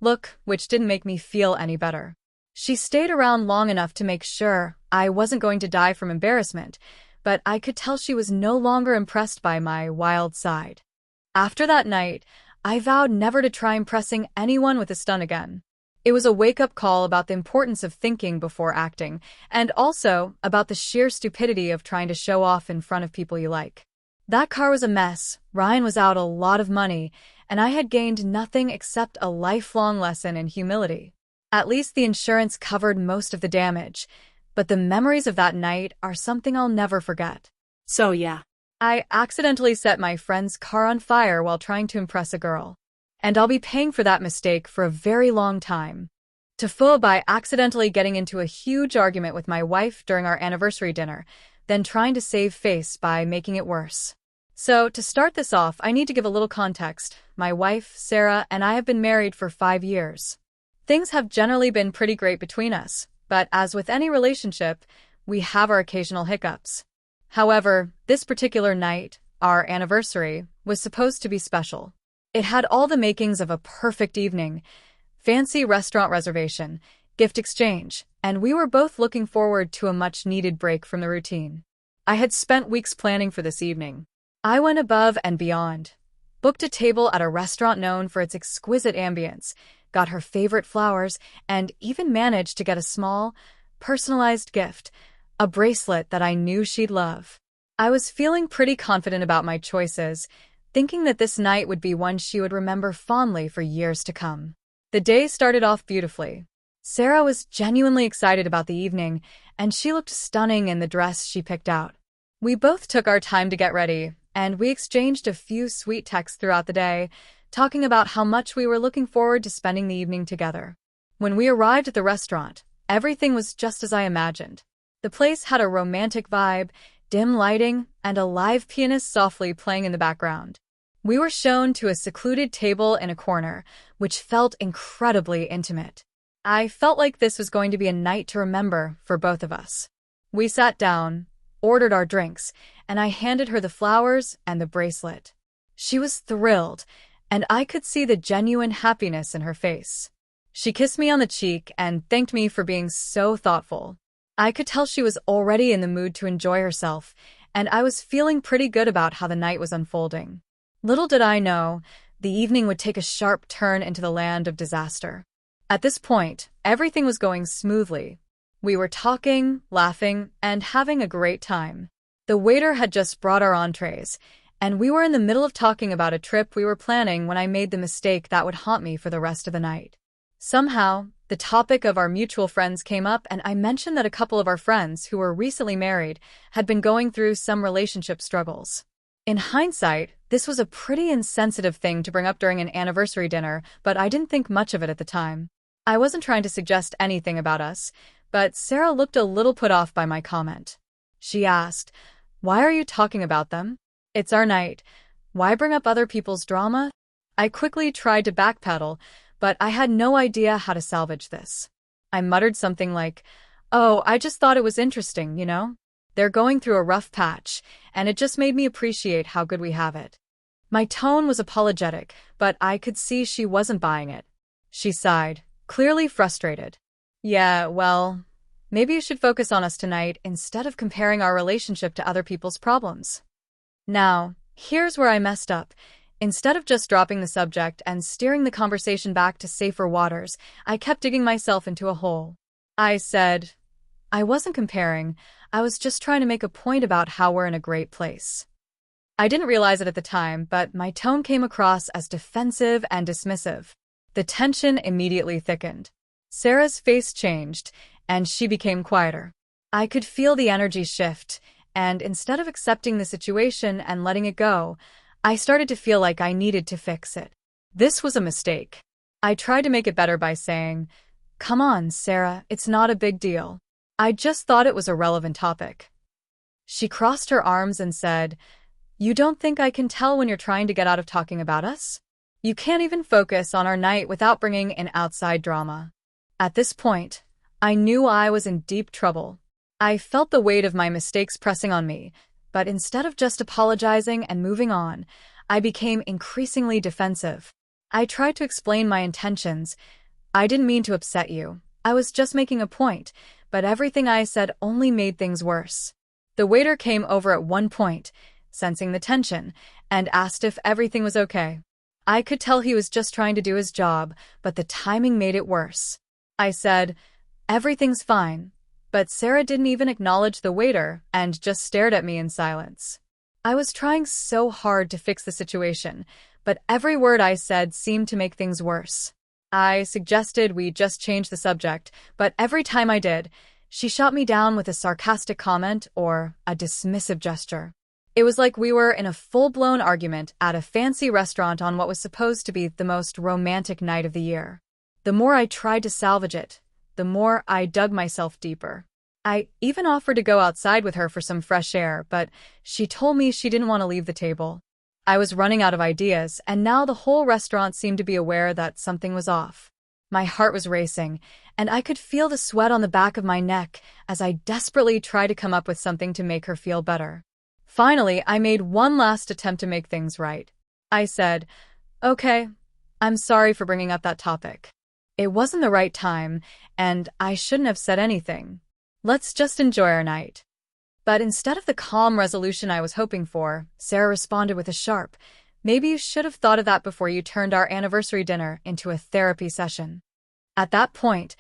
look, which didn't make me feel any better. She stayed around long enough to make sure I wasn't going to die from embarrassment, but I could tell she was no longer impressed by my wild side. After that night, I vowed never to try impressing anyone with a stunt again. It was a wake-up call about the importance of thinking before acting, and also about the sheer stupidity of trying to show off in front of people you like. That car was a mess, Ryan was out a lot of money, and I had gained nothing except a lifelong lesson in humility. At least the insurance covered most of the damage, but the memories of that night are something I'll never forget. So yeah. I accidentally set my friend's car on fire while trying to impress a girl. And I'll be paying for that mistake for a very long time. TIFU by accidentally getting into a huge argument with my wife during our anniversary dinner, then trying to save face by making it worse. So, to start this off, I need to give a little context. My wife, Sarah, and I have been married for 5 years. Things have generally been pretty great between us, but as with any relationship, we have our occasional hiccups. However, this particular night, our anniversary, was supposed to be special. It had all the makings of a perfect evening: fancy restaurant reservation, gift exchange, and we were both looking forward to a much-needed break from the routine. I had spent weeks planning for this evening. I went above and beyond, booked a table at a restaurant known for its exquisite ambience, got her favorite flowers, and even managed to get a small, personalized gift, a bracelet that I knew she'd love. I was feeling pretty confident about my choices, thinking that this night would be one she would remember fondly for years to come. The day started off beautifully. Sarah was genuinely excited about the evening, and she looked stunning in the dress she picked out. We both took our time to get ready, and we exchanged a few sweet texts throughout the day, talking about how much we were looking forward to spending the evening together. When we arrived at the restaurant, everything was just as I imagined. The place had a romantic vibe, dim lighting, and a live pianist softly playing in the background. We were shown to a secluded table in a corner, which felt incredibly intimate. I felt like this was going to be a night to remember for both of us. We sat down, ordered our drinks, and I handed her the flowers and the bracelet. She was thrilled, and I could see the genuine happiness in her face. She kissed me on the cheek and thanked me for being so thoughtful. I could tell she was already in the mood to enjoy herself, and I was feeling pretty good about how the night was unfolding. Little did I know, the evening would take a sharp turn into the land of disaster. At this point, everything was going smoothly. We were talking, laughing, and having a great time. The waiter had just brought our entrees, and we were in the middle of talking about a trip we were planning when I made the mistake that would haunt me for the rest of the night. Somehow, the topic of our mutual friends came up, and I mentioned that a couple of our friends who were recently married had been going through some relationship struggles. In hindsight, this was a pretty insensitive thing to bring up during an anniversary dinner, but I didn't think much of it at the time. I wasn't trying to suggest anything about us, but Sarah looked a little put off by my comment. She asked, "Why are you talking about them? It's our night. Why bring up other people's drama?" I quickly tried to backpedal, but I had no idea how to salvage this. I muttered something like, "Oh, I just thought it was interesting, you know? They're going through a rough patch, and it just made me appreciate how good we have it." My tone was apologetic, but I could see she wasn't buying it. She sighed, clearly frustrated. "Yeah, well, maybe you should focus on us tonight instead of comparing our relationship to other people's problems." Now, here's where I messed up. Instead of just dropping the subject and steering the conversation back to safer waters, I kept digging myself into a hole. I said, "I wasn't comparing. I was just trying to make a point about how we're in a great place." I didn't realize it at the time, but my tone came across as defensive and dismissive. The tension immediately thickened. Sarah's face changed, and she became quieter. I could feel the energy shift, and instead of accepting the situation and letting it go, I started to feel like I needed to fix it. This was a mistake. I tried to make it better by saying, "Come on, Sarah, it's not a big deal. I just thought it was a relevant topic." She crossed her arms and said, "You don't think I can tell when you're trying to get out of talking about us? You can't even focus on our night without bringing in outside drama." At this point, I knew I was in deep trouble. I felt the weight of my mistakes pressing on me, but instead of just apologizing and moving on, I became increasingly defensive. I tried to explain my intentions. "I didn't mean to upset you. I was just making a point," but everything I said only made things worse. The waiter came over at one point, sensing the tension, and asked if everything was okay. I could tell he was just trying to do his job, but the timing made it worse. I said, "Everything's fine," but Sarah didn't even acknowledge the waiter and just stared at me in silence. I was trying so hard to fix the situation, but every word I said seemed to make things worse. I suggested we just change the subject, but every time I did, she shot me down with a sarcastic comment or a dismissive gesture. It was like we were in a full-blown argument at a fancy restaurant on what was supposed to be the most romantic night of the year. The more I tried to salvage it, the more I dug myself deeper. I even offered to go outside with her for some fresh air, but she told me she didn't want to leave the table. I was running out of ideas, and now the whole restaurant seemed to be aware that something was off. My heart was racing, and I could feel the sweat on the back of my neck as I desperately tried to come up with something to make her feel better. Finally, I made one last attempt to make things right. I said, "Okay, I'm sorry for bringing up that topic." It wasn't the right time, and I shouldn't have said anything. Let's just enjoy our night. But instead of the calm resolution I was hoping for, Sarah responded with a sharp, "Maybe you should have thought of that before you turned our anniversary dinner into a therapy session." At that point,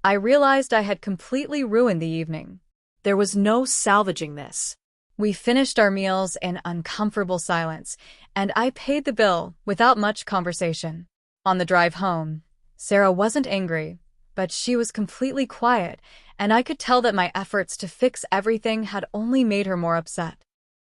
I realized I had completely ruined the evening. There was no salvaging this. We finished our meals in uncomfortable silence, and I paid the bill without much conversation. On the drive home, Sarah wasn't angry, but she was completely quiet, and I could tell that my efforts to fix everything had only made her more upset.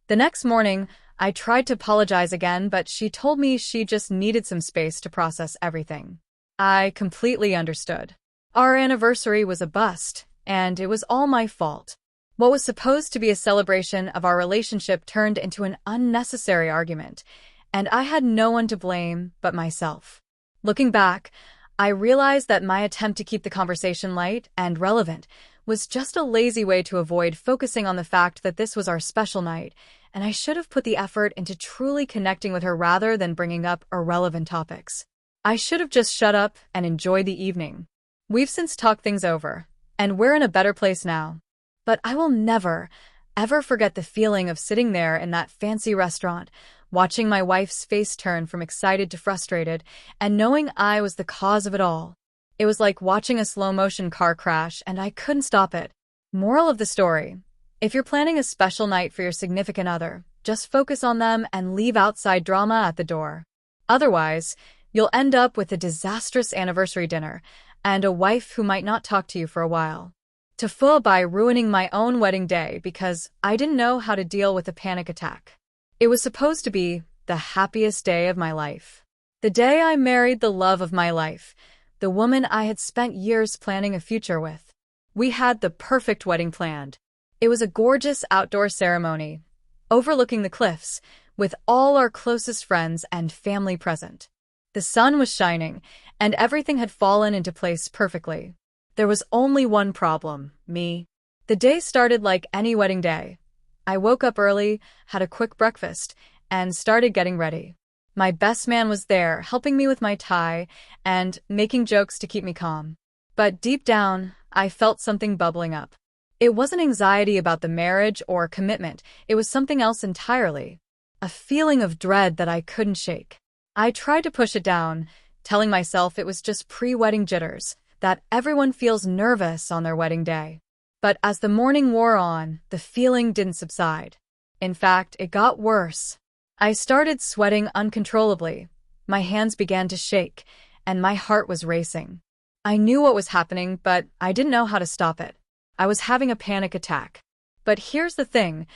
The next morning, I tried to apologize again, but she told me she just needed some space to process everything. I completely understood. Our anniversary was a bust, and it was all my fault. What was supposed to be a celebration of our relationship turned into an unnecessary argument, and I had no one to blame but myself. Looking back, I realized that my attempt to keep the conversation light and relevant was just a lazy way to avoid focusing on the fact that this was our special night, and I should have put the effort into truly connecting with her rather than bringing up irrelevant topics. I should have just shut up and enjoyed the evening. We've since talked things over, and we're in a better place now. But I will never, ever forget the feeling of sitting there in that fancy restaurant, watching my wife's face turn from excited to frustrated, and knowing I was the cause of it all. It was like watching a slow-motion car crash, and I couldn't stop it. Moral of the story: if you're planning a special night for your significant other, just focus on them and leave outside drama at the door. Otherwise, you'll end up with a disastrous anniversary dinner and a wife who might not talk to you for a while. TIFU by ruining my own wedding day because I didn't know how to deal with a panic attack. It was supposed to be the happiest day of my life. The day I married the love of my life, the woman I had spent years planning a future with. We had the perfect wedding planned. It was a gorgeous outdoor ceremony, overlooking the cliffs, with all our closest friends and family present. The sun was shining, and everything had fallen into place perfectly. There was only one problem: me. The day started like any wedding day. I woke up early, had a quick breakfast, and started getting ready. My best man was there, helping me with my tie and making jokes to keep me calm. But deep down, I felt something bubbling up. It wasn't anxiety about the marriage or commitment, it was something else entirely. A feeling of dread that I couldn't shake. I tried to push it down, telling myself it was just pre-wedding jitters, that everyone feels nervous on their wedding day. But as the morning wore on, the feeling didn't subside. In fact, it got worse. I started sweating uncontrollably. My hands began to shake, and my heart was racing. I knew what was happening, but I didn't know how to stop it. I was having a panic attack. But here's the thing: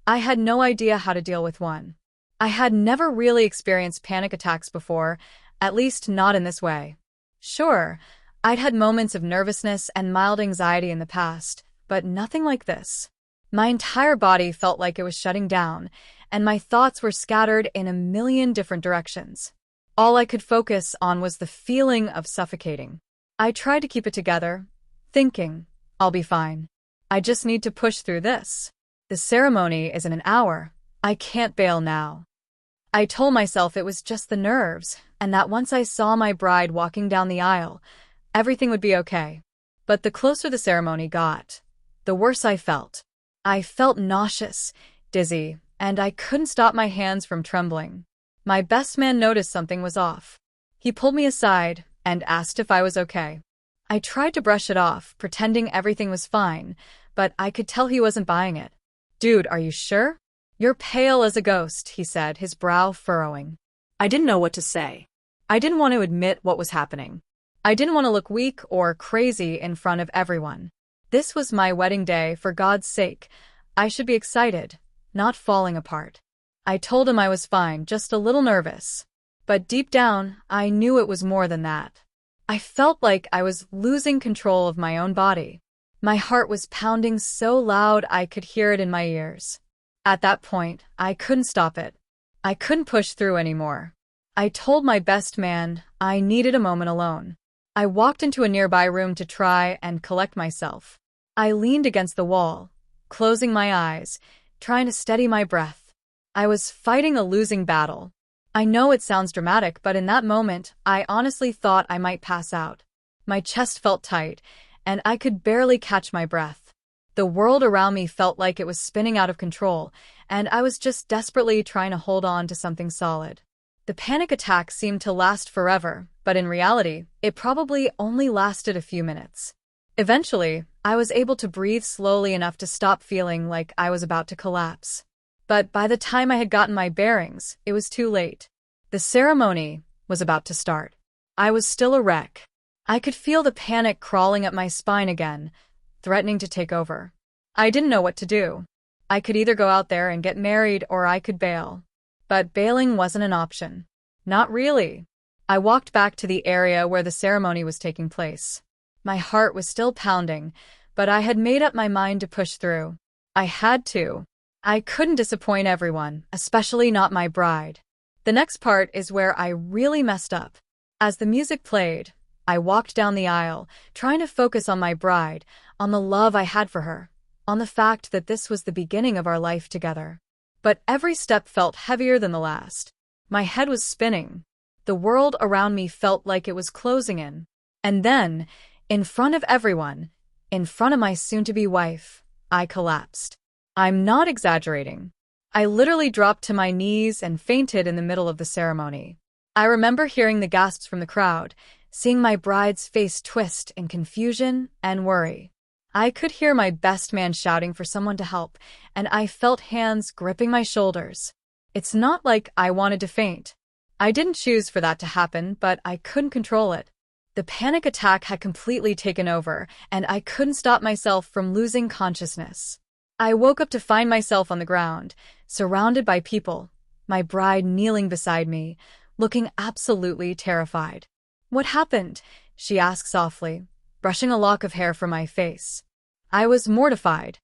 I had no idea how to deal with one. I had never really experienced panic attacks before, at least not in this way. Sure, I'd had moments of nervousness and mild anxiety in the past, but nothing like this. My entire body felt like it was shutting down, and my thoughts were scattered in a million different directions. All I could focus on was the feeling of suffocating. I tried to keep it together, thinking, I'll be fine. I just need to push through this. The ceremony is in an hour. I can't bail now. I told myself it was just the nerves, and that once I saw my bride walking down the aisle, everything would be okay. But the closer the ceremony got, the worse I felt. I felt nauseous, dizzy, and I couldn't stop my hands from trembling. My best man noticed something was off. He pulled me aside and asked if I was okay. I tried to brush it off, pretending everything was fine, but I could tell he wasn't buying it. "Dude, are you sure? You're pale as a ghost," he said, his brow furrowing. I didn't know what to say. I didn't want to admit what was happening. I didn't want to look weak or crazy in front of everyone. This was my wedding day, for God's sake. I should be excited, not falling apart. I told him I was fine, just a little nervous. But deep down, I knew it was more than that. I felt like I was losing control of my own body. My heart was pounding so loud I could hear it in my ears. At that point, I couldn't stop it. I couldn't push through anymore. I told my best man I needed a moment alone. I walked into a nearby room to try and collect myself. I leaned against the wall, closing my eyes, trying to steady my breath. I was fighting a losing battle. I know it sounds dramatic, but in that moment, I honestly thought I might pass out. My chest felt tight, and I could barely catch my breath. The world around me felt like it was spinning out of control, and I was just desperately trying to hold on to something solid. The panic attack seemed to last forever, but in reality, it probably only lasted a few minutes. Eventually, I was able to breathe slowly enough to stop feeling like I was about to collapse. But by the time I had gotten my bearings, it was too late. The ceremony was about to start. I was still a wreck. I could feel the panic crawling up my spine again, threatening to take over. I didn't know what to do. I could either go out there and get married or I could bail. But bailing wasn't an option. Not really. I walked back to the area where the ceremony was taking place. My heart was still pounding, but I had made up my mind to push through. I had to. I couldn't disappoint everyone, especially not my bride. The next part is where I really messed up. As the music played, I walked down the aisle, trying to focus on my bride, on the love I had for her, on the fact that this was the beginning of our life together. But every step felt heavier than the last. My head was spinning. The world around me felt like it was closing in. And then, in front of everyone, in front of my soon-to-be wife, I collapsed. I'm not exaggerating. I literally dropped to my knees and fainted in the middle of the ceremony. I remember hearing the gasps from the crowd, seeing my bride's face twist in confusion and worry. I could hear my best man shouting for someone to help, and I felt hands gripping my shoulders. It's not like I wanted to faint. I didn't choose for that to happen, but I couldn't control it. The panic attack had completely taken over, and I couldn't stop myself from losing consciousness. I woke up to find myself on the ground, surrounded by people, my bride kneeling beside me, looking absolutely terrified. "What happened?" she asked softly, brushing a lock of hair from my face. I was mortified.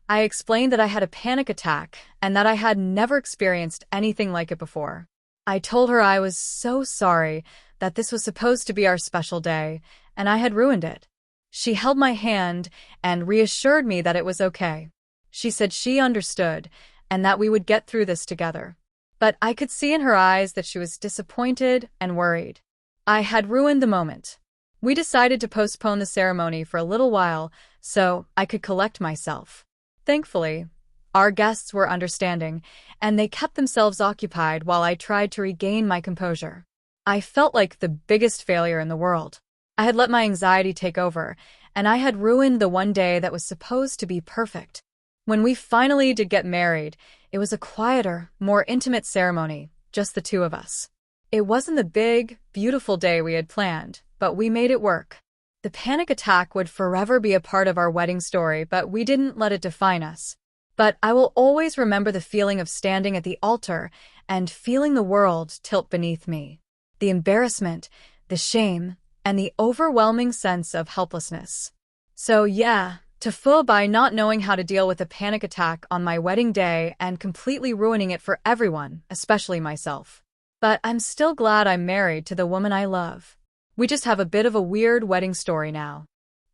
I explained that I had a panic attack and that I had never experienced anything like it before. I told her I was so sorry, that this was supposed to be our special day, and I had ruined it. She held my hand and reassured me that it was okay. She said she understood and that we would get through this together. But I could see in her eyes that she was disappointed and worried. I had ruined the moment. We decided to postpone the ceremony for a little while so I could collect myself. Thankfully, our guests were understanding, and they kept themselves occupied while I tried to regain my composure. I felt like the biggest failure in the world. I had let my anxiety take over, and I had ruined the one day that was supposed to be perfect. When we finally did get married, it was a quieter, more intimate ceremony, just the two of us. It wasn't the big, beautiful day we had planned, but we made it work. The panic attack would forever be a part of our wedding story, but we didn't let it define us. But I will always remember the feeling of standing at the altar and feeling the world tilt beneath me. The embarrassment, the shame, and the overwhelming sense of helplessness. So yeah, TIFU by not knowing how to deal with a panic attack on my wedding day and completely ruining it for everyone, especially myself. But I'm still glad I'm married to the woman I love. We just have a bit of a weird wedding story now.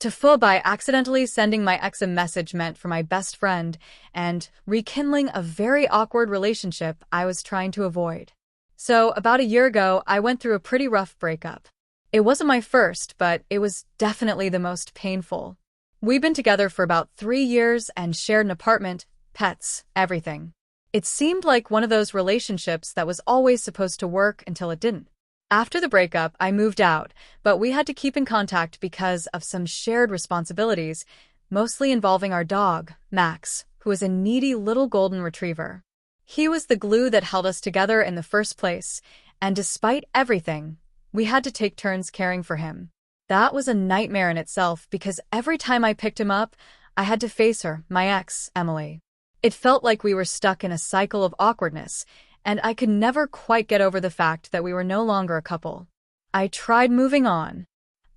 TIFU by accidentally sending my ex a message meant for my best friend and rekindling a very awkward relationship I was trying to avoid. So, about a year ago, I went through a pretty rough breakup. It wasn't my first, but it was definitely the most painful. We've been together for about 3 years and shared an apartment, pets, everything. It seemed like one of those relationships that was always supposed to work until it didn't. After the breakup, I moved out, but we had to keep in contact because of some shared responsibilities, mostly involving our dog, Max, who is a needy little golden retriever. He was the glue that held us together in the first place, and despite everything, we had to take turns caring for him. That was a nightmare in itself because every time I picked him up, I had to face her, my ex, Emily. It felt like we were stuck in a cycle of awkwardness, and I could never quite get over the fact that we were no longer a couple. I tried moving on.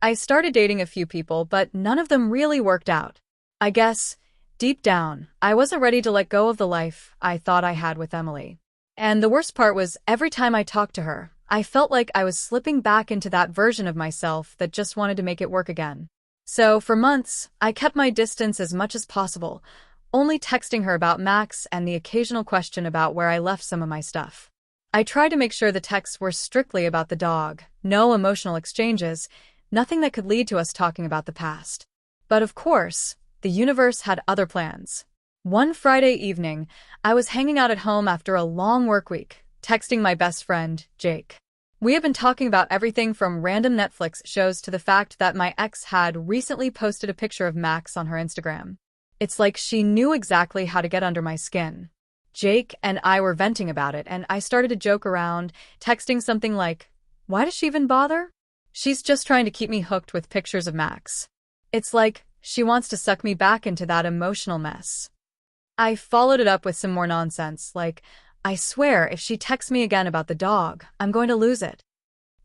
I started dating a few people, but none of them really worked out. I guess, deep down, I wasn't ready to let go of the life I thought I had with Emily. And the worst part was every time I talked to her, I felt like I was slipping back into that version of myself that just wanted to make it work again. So, for months, I kept my distance as much as possible, only texting her about Max and the occasional question about where I left some of my stuff. I tried to make sure the texts were strictly about the dog, no emotional exchanges, Nothing that could lead to us talking about the past. But of course, the universe had other plans. One Friday evening, I was hanging out at home after a long work week, texting my best friend, Jake. We had been talking about everything from random Netflix shows to the fact that my ex had recently posted a picture of Max on her Instagram. It's like she knew exactly how to get under my skin. Jake and I were venting about it, and I started to joke around, texting something like, "Why does she even bother? She's just trying to keep me hooked with pictures of Max." It's like she wants to suck me back into that emotional mess. I followed it up with some more nonsense, like, "I swear if she texts me again about the dog, I'm going to lose it."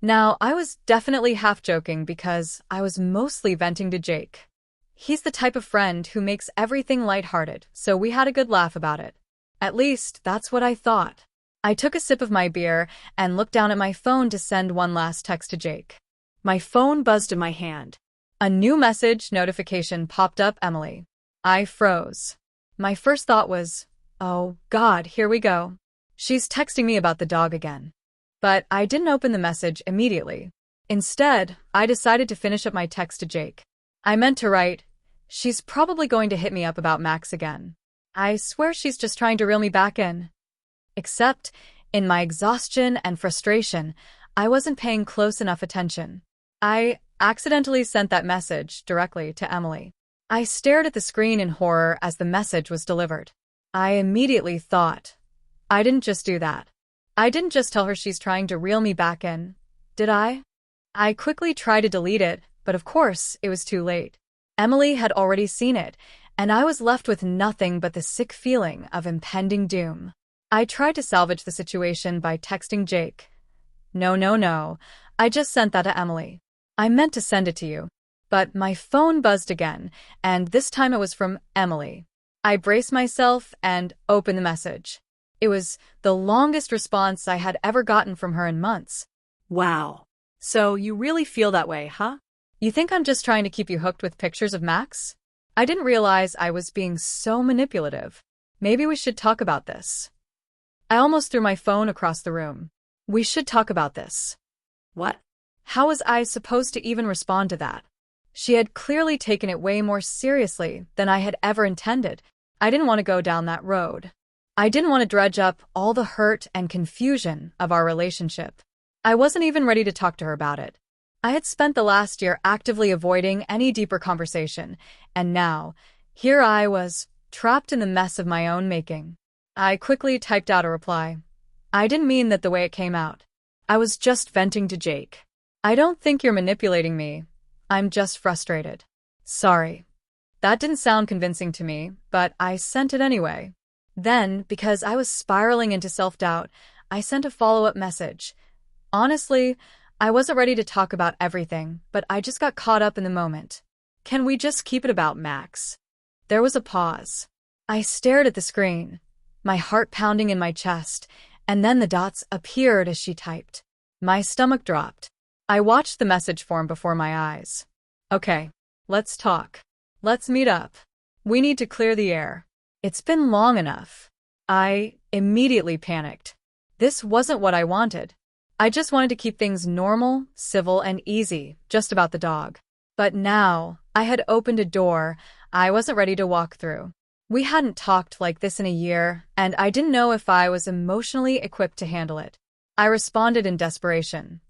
Now, I was definitely half joking because I was mostly venting to Jake. He's the type of friend who makes everything lighthearted, so we had a good laugh about it. At least, that's what I thought. I took a sip of my beer and looked down at my phone to send one last text to Jake. My phone buzzed in my hand. A new message notification popped up, Emily. I froze. My first thought was, oh God, here we go. She's texting me about the dog again. But I didn't open the message immediately. Instead, I decided to finish up my text to Jake. I meant to write, "She's probably going to hit me up about Max again. I swear she's just trying to reel me back in." Except, in my exhaustion and frustration, I wasn't paying close enough attention. I accidentally sent that message directly to Emily. I stared at the screen in horror as the message was delivered. I immediately thought, I didn't just do that. I didn't just tell her she's trying to reel me back in, did I? I quickly tried to delete it, but of course, it was too late. Emily had already seen it, and I was left with nothing but the sick feeling of impending doom. I tried to salvage the situation by texting Jake. No. I just sent that to Emily. I meant to send it to you. But my phone buzzed again, and this time it was from Emily. I braced myself and opened the message. It was the longest response I had ever gotten from her in months. Wow. So you really feel that way, huh? You think I'm just trying to keep you hooked with pictures of Max? I didn't realize I was being so manipulative. Maybe we should talk about this. I almost threw my phone across the room. We should talk about this. What? How was I supposed to even respond to that? She had clearly taken it way more seriously than I had ever intended. I didn't want to go down that road. I didn't want to dredge up all the hurt and confusion of our relationship. I wasn't even ready to talk to her about it. I had spent the last year actively avoiding any deeper conversation, and now, here I was, trapped in the mess of my own making. I quickly typed out a reply. I didn't mean that the way it came out. I was just venting to Jake. I don't think you're manipulating me. I'm just frustrated. Sorry. That didn't sound convincing to me, but I sent it anyway. Then, because I was spiraling into self-doubt, I sent a follow-up message. Honestly, I wasn't ready to talk about everything, but I just got caught up in the moment. Can we just keep it about Max? There was a pause. I stared at the screen, my heart pounding in my chest, and then the dots appeared as she typed. My stomach dropped. I watched the message form before my eyes. Okay, let's talk. Let's meet up. We need to clear the air. It's been long enough. I immediately panicked. This wasn't what I wanted. I just wanted to keep things normal, civil, and easy, just about the dog. But now, I had opened a door I wasn't ready to walk through. We hadn't talked like this in a year, and I didn't know if I was emotionally equipped to handle it. I responded in desperation.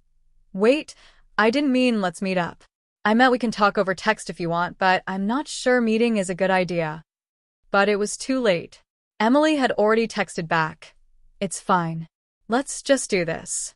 Wait, I didn't mean let's meet up. I meant we can talk over text if you want, but I'm not sure meeting is a good idea. But it was too late. Emily had already texted back. It's fine. Let's just do this.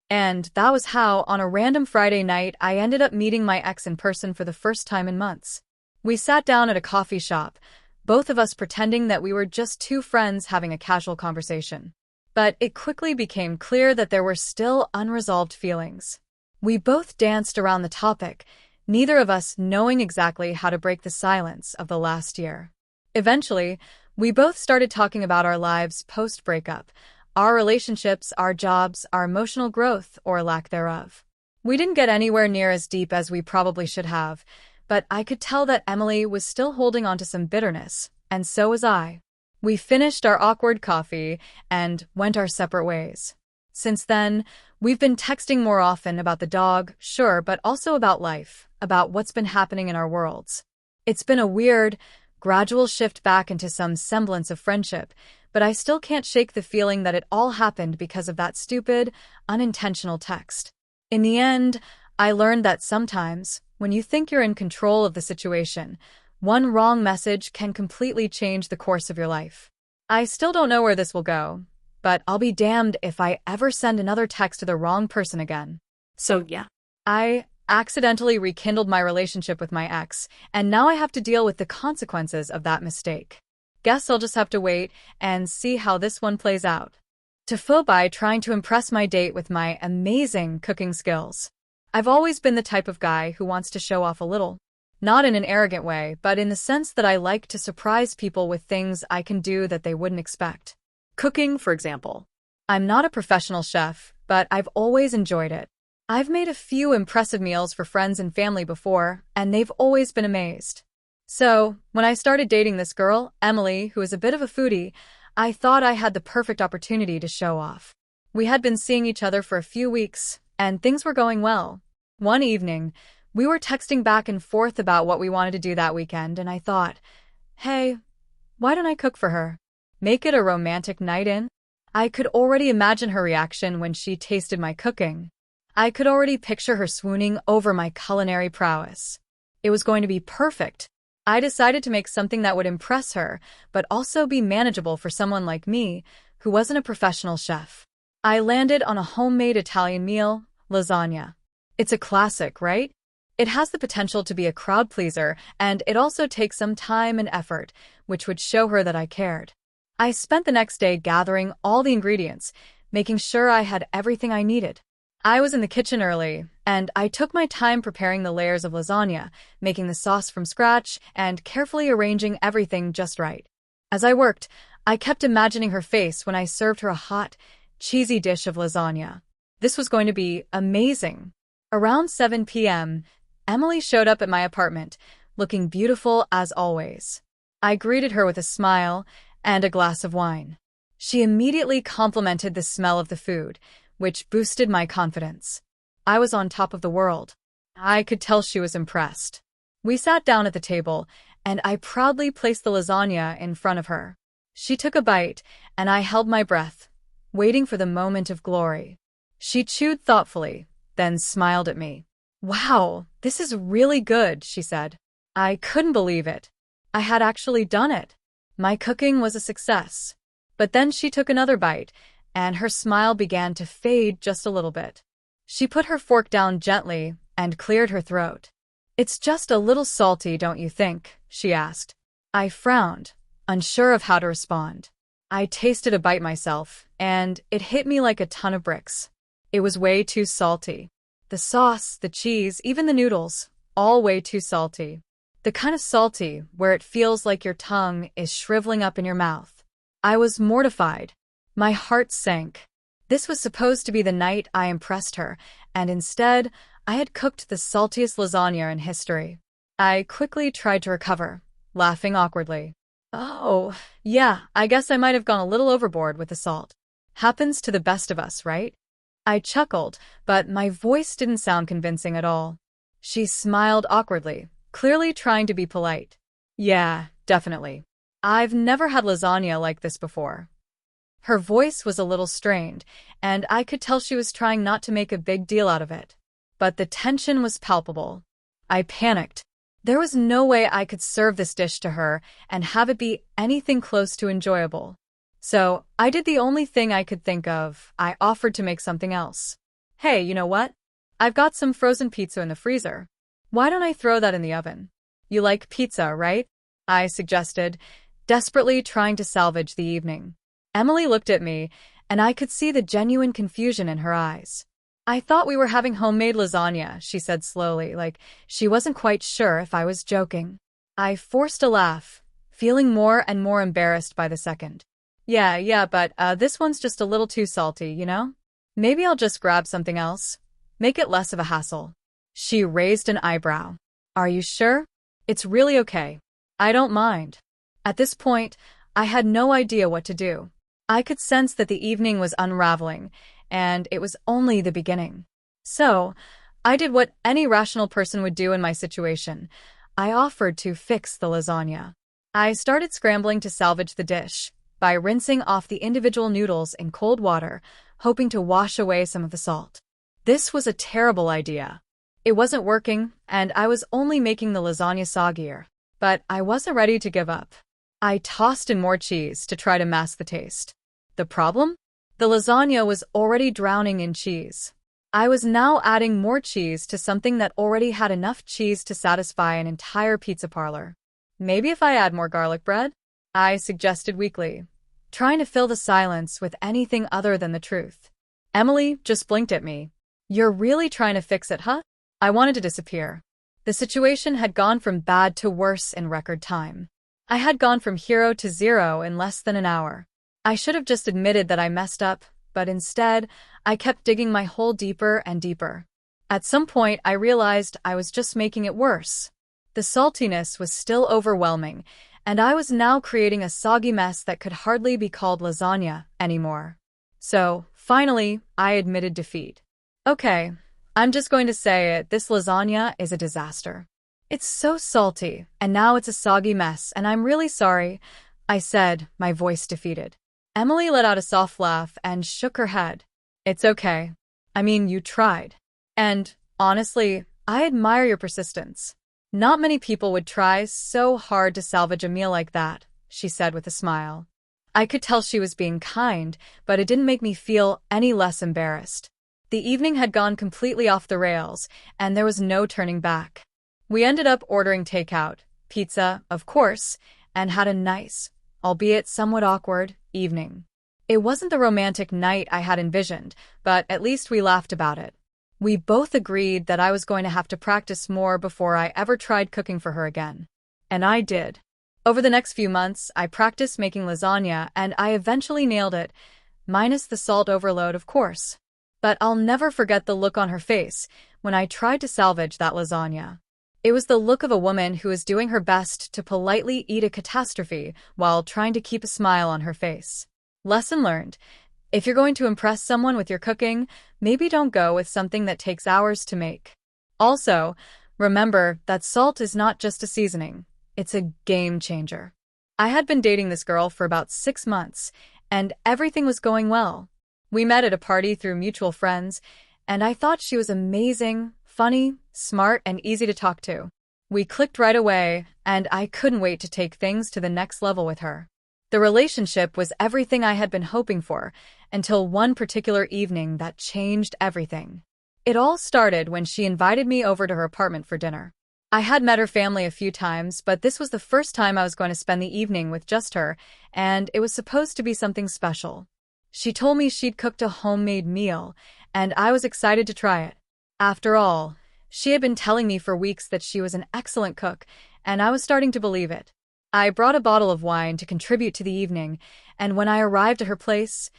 And that was how, on a random Friday night, I ended up meeting my ex in person for the first time in months. We sat down at a coffee shop, both of us pretending that we were just two friends having a casual conversation. But it quickly became clear that there were still unresolved feelings. We both danced around the topic, neither of us knowing exactly how to break the silence of the last year. Eventually, we both started talking about our lives post-breakup, our relationships, our jobs, our emotional growth, or lack thereof. We didn't get anywhere near as deep as we probably should have, but I could tell that Emily was still holding on to some bitterness, and so was I. We finished our awkward coffee and went our separate ways. Since then, we've been texting more often about the dog, sure, but also about life, about what's been happening in our worlds. It's been a weird, gradual shift back into some semblance of friendship, but I still can't shake the feeling that it all happened because of that stupid, unintentional text. In the end, I learned that sometimes, when you think you're in control of the situation, one wrong message can completely change the course of your life. I still don't know where this will go, but I'll be damned if I ever send another text to the wrong person again. So yeah. I accidentally rekindled my relationship with my ex, and now I have to deal with the consequences of that mistake. Guess I'll just have to wait and see how this one plays out. TIFU by trying to impress my date with my amazing cooking skills. I've always been the type of guy who wants to show off a little. Not in an arrogant way, but in the sense that I like to surprise people with things I can do that they wouldn't expect. Cooking, for example. I'm not a professional chef, but I've always enjoyed it. I've made a few impressive meals for friends and family before, and they've always been amazed. So, when I started dating this girl, Emily, who is a bit of a foodie, I thought I had the perfect opportunity to show off. We had been seeing each other for a few weeks, and things were going well. One evening, we were texting back and forth about what we wanted to do that weekend, and I thought, hey, why don't I cook for her? Make it a romantic night in? I could already imagine her reaction when she tasted my cooking. I could already picture her swooning over my culinary prowess. It was going to be perfect. I decided to make something that would impress her, but also be manageable for someone like me, who wasn't a professional chef. I landed on a homemade Italian meal, lasagna. It's a classic, right? It has the potential to be a crowd pleaser, and it also takes some time and effort, which would show her that I cared. I spent the next day gathering all the ingredients, making sure I had everything I needed. I was in the kitchen early, and I took my time preparing the layers of lasagna, making the sauce from scratch, and carefully arranging everything just right. As I worked, I kept imagining her face when I served her a hot, cheesy dish of lasagna. This was going to be amazing. Around 7 p.m., Emily showed up at my apartment, looking beautiful as always. I greeted her with a smile and a glass of wine. She immediately complimented the smell of the food, which boosted my confidence. I was on top of the world. I could tell she was impressed. We sat down at the table, and I proudly placed the lasagna in front of her. She took a bite, and I held my breath, waiting for the moment of glory. She chewed thoughtfully, then smiled at me. Wow, this is really good, she said. I couldn't believe it. I had actually done it. My cooking was a success. But then she took another bite, and her smile began to fade just a little bit. She put her fork down gently and cleared her throat. It's just a little salty, don't you think? She asked. I frowned, unsure of how to respond. I tasted a bite myself, and it hit me like a ton of bricks. It was way too salty. The sauce, the cheese, even the noodles, all way too salty. The kind of salty where it feels like your tongue is shriveling up in your mouth. I was mortified. My heart sank. This was supposed to be the night I impressed her, and instead, I had cooked the saltiest lasagna in history. I quickly tried to recover, laughing awkwardly. Oh, yeah, I guess I might have gone a little overboard with the salt. Happens to the best of us, right? I chuckled, but my voice didn't sound convincing at all. She smiled awkwardly, clearly trying to be polite. Yeah, definitely. I've never had lasagna like this before. Her voice was a little strained, and I could tell she was trying not to make a big deal out of it. But the tension was palpable. I panicked. There was no way I could serve this dish to her and have it be anything close to enjoyable. So, I did the only thing I could think of. I offered to make something else. Hey, you know what? I've got some frozen pizza in the freezer. Why don't I throw that in the oven? You like pizza, right? I suggested, desperately trying to salvage the evening. Emily looked at me, and I could see the genuine confusion in her eyes. I thought we were having homemade lasagna, she said slowly, like she wasn't quite sure if I was joking. I forced a laugh, feeling more and more embarrassed by the second. Yeah, but this one's just a little too salty, you know? Maybe I'll just grab something else. Make it less of a hassle. She raised an eyebrow. Are you sure? It's really okay. I don't mind. At this point, I had no idea what to do. I could sense that the evening was unraveling, and it was only the beginning. So, I did what any rational person would do in my situation. I offered to fix the lasagna. I started scrambling to salvage the dish by rinsing off the individual noodles in cold water, hoping to wash away some of the salt. This was a terrible idea. It wasn't working, and I was only making the lasagna soggier. But I wasn't ready to give up. I tossed in more cheese to try to mask the taste. The problem? The lasagna was already drowning in cheese. I was now adding more cheese to something that already had enough cheese to satisfy an entire pizza parlor. Maybe if I add more garlic bread? I suggested weakly, trying to fill the silence with anything other than the truth. Emily just blinked at me. You're really trying to fix it, huh? I wanted to disappear. The situation had gone from bad to worse in record time. I had gone from hero to zero in less than an hour. I should have just admitted that I messed up, but instead, I kept digging my hole deeper and deeper. At some point, I realized I was just making it worse. The saltiness was still overwhelming, and I was now creating a soggy mess that could hardly be called lasagna anymore. So, finally, I admitted defeat. Okay, I'm just going to say it, this lasagna is a disaster. It's so salty, and now it's a soggy mess, and I'm really sorry, I said, my voice defeated. Emily let out a soft laugh and shook her head. It's okay. I mean, you tried. And, honestly, I admire your persistence. Not many people would try so hard to salvage a meal like that, she said with a smile. I could tell she was being kind, but it didn't make me feel any less embarrassed. The evening had gone completely off the rails, and there was no turning back. We ended up ordering takeout, pizza, of course, and had a nice, albeit somewhat awkward, evening. It wasn't the romantic night I had envisioned, but at least we laughed about it. We both agreed that I was going to have to practice more before I ever tried cooking for her again. And I did. Over the next few months, I practiced making lasagna, and I eventually nailed it, minus the salt overload, of course. But I'll never forget the look on her face when I tried to salvage that lasagna. It was the look of a woman who is doing her best to politely eat a catastrophe while trying to keep a smile on her face. Lesson learned. If you're going to impress someone with your cooking, maybe don't go with something that takes hours to make. Also, remember that salt is not just a seasoning. It's a game changer. I had been dating this girl for about 6 months, and everything was going well. We met at a party through mutual friends, and I thought she was amazing, funny, smart, and easy to talk to. We clicked right away, and I couldn't wait to take things to the next level with her. The relationship was everything I had been hoping for, until one particular evening that changed everything. It all started when she invited me over to her apartment for dinner. I had met her family a few times, but this was the first time I was going to spend the evening with just her, and it was supposed to be something special. She told me she'd cooked a homemade meal, and I was excited to try it. After all, she had been telling me for weeks that she was an excellent cook, and I was starting to believe it. I brought a bottle of wine to contribute to the evening, and when I arrived at her place,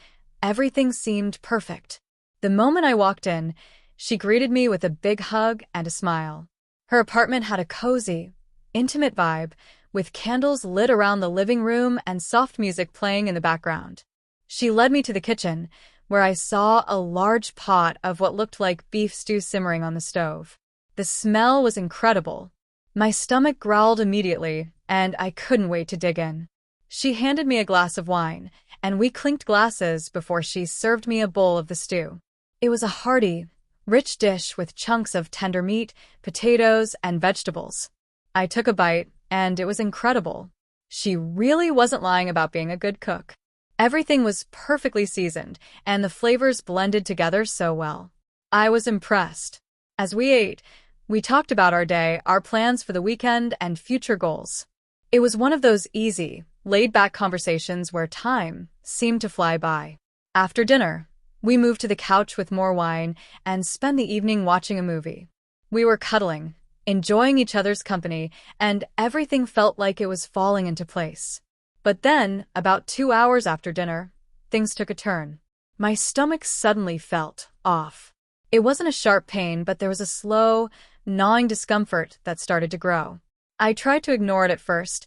everything seemed perfect. The moment I walked in, she greeted me with a big hug and a smile. Her apartment had a cozy, intimate vibe, with candles lit around the living room and soft music playing in the background. She led me to the kitchen, where I saw a large pot of what looked like beef stew simmering on the stove. The smell was incredible. My stomach growled immediately, and I couldn't wait to dig in. She handed me a glass of wine, and we clinked glasses before she served me a bowl of the stew. It was a hearty, rich dish with chunks of tender meat, potatoes, and vegetables. I took a bite, and it was incredible. She really wasn't lying about being a good cook. Everything was perfectly seasoned, and the flavors blended together so well. I was impressed. As we ate, we talked about our day, our plans for the weekend, and future goals. It was one of those easy, laid-back conversations where time seemed to fly by. After dinner, we moved to the couch with more wine and spent the evening watching a movie. We were cuddling, enjoying each other's company, and everything felt like it was falling into place. But then, about 2 hours after dinner, things took a turn. My stomach suddenly felt off. It wasn't a sharp pain, but there was a slow, gnawing discomfort that started to grow. I tried to ignore it at first,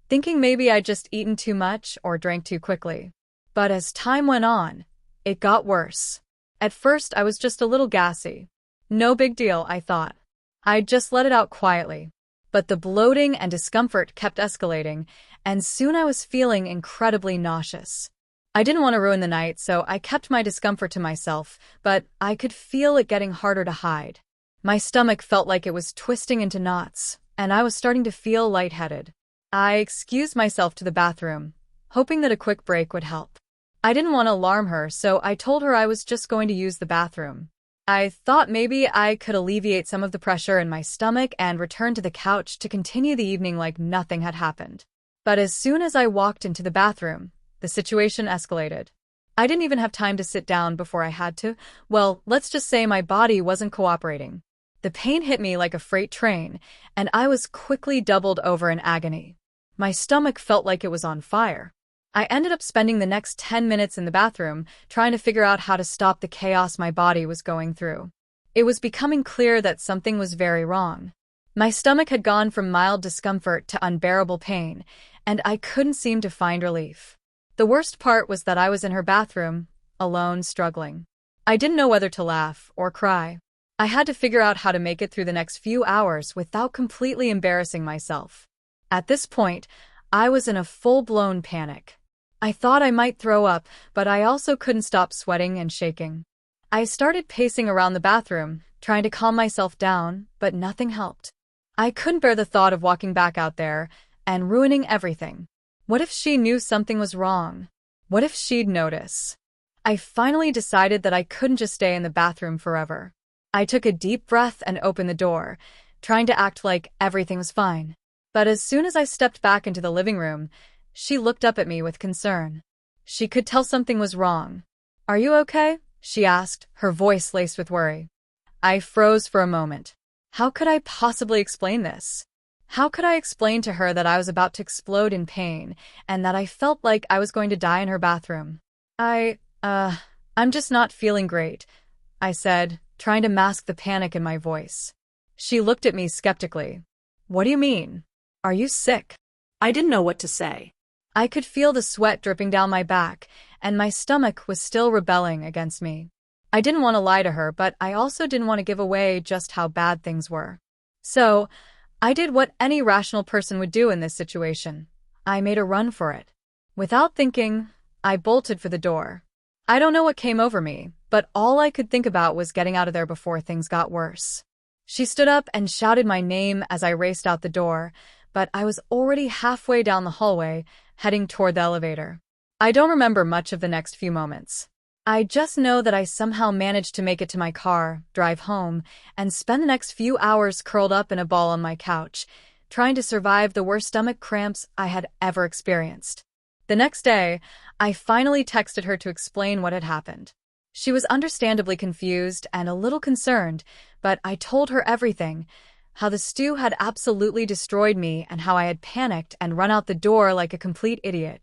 thinking maybe I'd just eaten too much or drank too quickly. But as time went on, it got worse. At first, I was just a little gassy. No big deal, I thought. I'd just let it out quietly. But the bloating and discomfort kept escalating, and soon I was feeling incredibly nauseous. I didn't want to ruin the night, so I kept my discomfort to myself, but I could feel it getting harder to hide. My stomach felt like it was twisting into knots, and I was starting to feel lightheaded. I excused myself to the bathroom, hoping that a quick break would help. I didn't want to alarm her, so I told her I was just going to use the bathroom. I thought maybe I could alleviate some of the pressure in my stomach and return to the couch to continue the evening like nothing had happened. But as soon as I walked into the bathroom, the situation escalated. I didn't even have time to sit down before I had to. Well, let's just say my body wasn't cooperating. The pain hit me like a freight train, and I was quickly doubled over in agony. My stomach felt like it was on fire. I ended up spending the next 10 minutes in the bathroom trying to figure out how to stop the chaos my body was going through. It was becoming clear that something was very wrong. My stomach had gone from mild discomfort to unbearable pain, and I couldn't seem to find relief. The worst part was that I was in her bathroom, alone, struggling. I didn't know whether to laugh or cry. I had to figure out how to make it through the next few hours without completely embarrassing myself. At this point, I was in a full-blown panic. I thought I might throw up, but I also couldn't stop sweating and shaking. I started pacing around the bathroom, trying to calm myself down, but nothing helped. I couldn't bear the thought of walking back out there and ruining everything. What if she knew something was wrong? What if she'd notice? I finally decided that I couldn't just stay in the bathroom forever. I took a deep breath and opened the door, trying to act like everything was fine. But as soon as I stepped back into the living room, she looked up at me with concern. She could tell something was wrong. "Are you okay?" she asked, her voice laced with worry. I froze for a moment. How could I possibly explain this? How could I explain to her that I was about to explode in pain and that I felt like I was going to die in her bathroom? I'm just not feeling great," I said, trying to mask the panic in my voice. She looked at me skeptically. "What do you mean? Are you sick?" I didn't know what to say. I could feel the sweat dripping down my back, and my stomach was still rebelling against me. I didn't want to lie to her, but I also didn't want to give away just how bad things were. So, I did what any rational person would do in this situation. I made a run for it. Without thinking, I bolted for the door. I don't know what came over me, but all I could think about was getting out of there before things got worse. She stood up and shouted my name as I raced out the door, but I was already halfway down the hallway, heading toward the elevator. I don't remember much of the next few moments. I just know that I somehow managed to make it to my car, drive home, and spend the next few hours curled up in a ball on my couch, trying to survive the worst stomach cramps I had ever experienced. The next day, I finally texted her to explain what had happened. She was understandably confused and a little concerned, but I told her everything, how the stew had absolutely destroyed me and how I had panicked and run out the door like a complete idiot.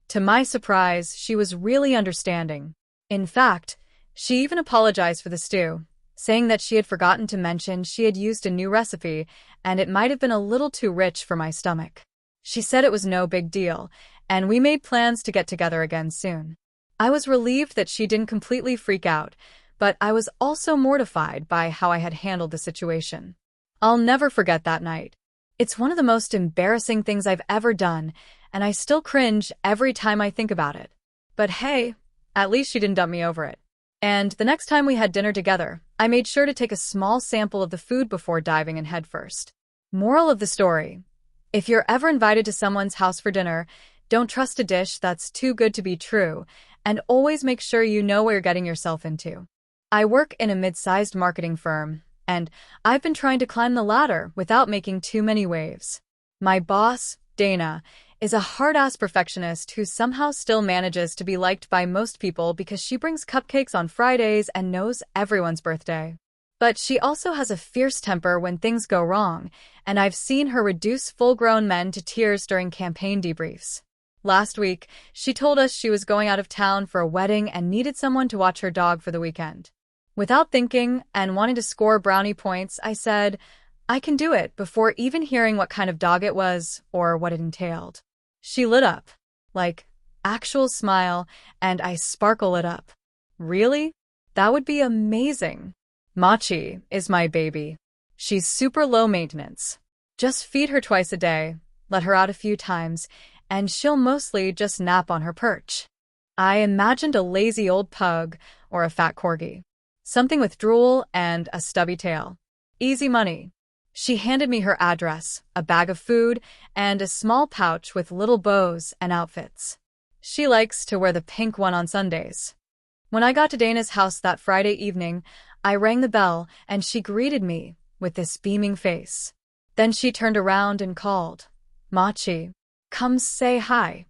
To my surprise, she was really understanding. In fact, she even apologized for the stew, saying that she had forgotten to mention she had used a new recipe and it might have been a little too rich for my stomach. She said it was no big deal, and we made plans to get together again soon. I was relieved that she didn't completely freak out, but I was also mortified by how I had handled the situation. I'll never forget that night. It's one of the most embarrassing things I've ever done, and I still cringe every time I think about it. But hey, at least she didn't dump me over it. And the next time we had dinner together, I made sure to take a small sample of the food before diving in headfirst. Moral of the story: if you're ever invited to someone's house for dinner, don't trust a dish that's too good to be true, and always make sure you know what you're getting yourself into. I work in a mid-sized marketing firm, and I've been trying to climb the ladder without making too many waves. My boss, Dana, is a hard-ass perfectionist who somehow still manages to be liked by most people because she brings cupcakes on Fridays and knows everyone's birthday. But she also has a fierce temper when things go wrong, and I've seen her reduce full-grown men to tears during campaign debriefs. Last week, she told us she was going out of town for a wedding and needed someone to watch her dog for the weekend. Without thinking and wanting to score brownie points, I said, "I can do it," before even hearing what kind of dog it was or what it entailed. She lit up, like, actual smile, and I sparkle lit up. "Really? That would be amazing. Machi is my baby. She's super low maintenance. Just feed her twice a day, let her out a few times, and she'll mostly just nap on her perch. I imagined a lazy old pug or a fat corgi. Something with drool and a stubby tail. Easy money. She handed me her address, a bag of food, and a small pouch with little bows and outfits. She likes to wear the pink one on Sundays. When I got to Dana's house that Friday evening, I rang the bell and she greeted me with this beaming face. Then she turned around and called, "Machi, come say hi."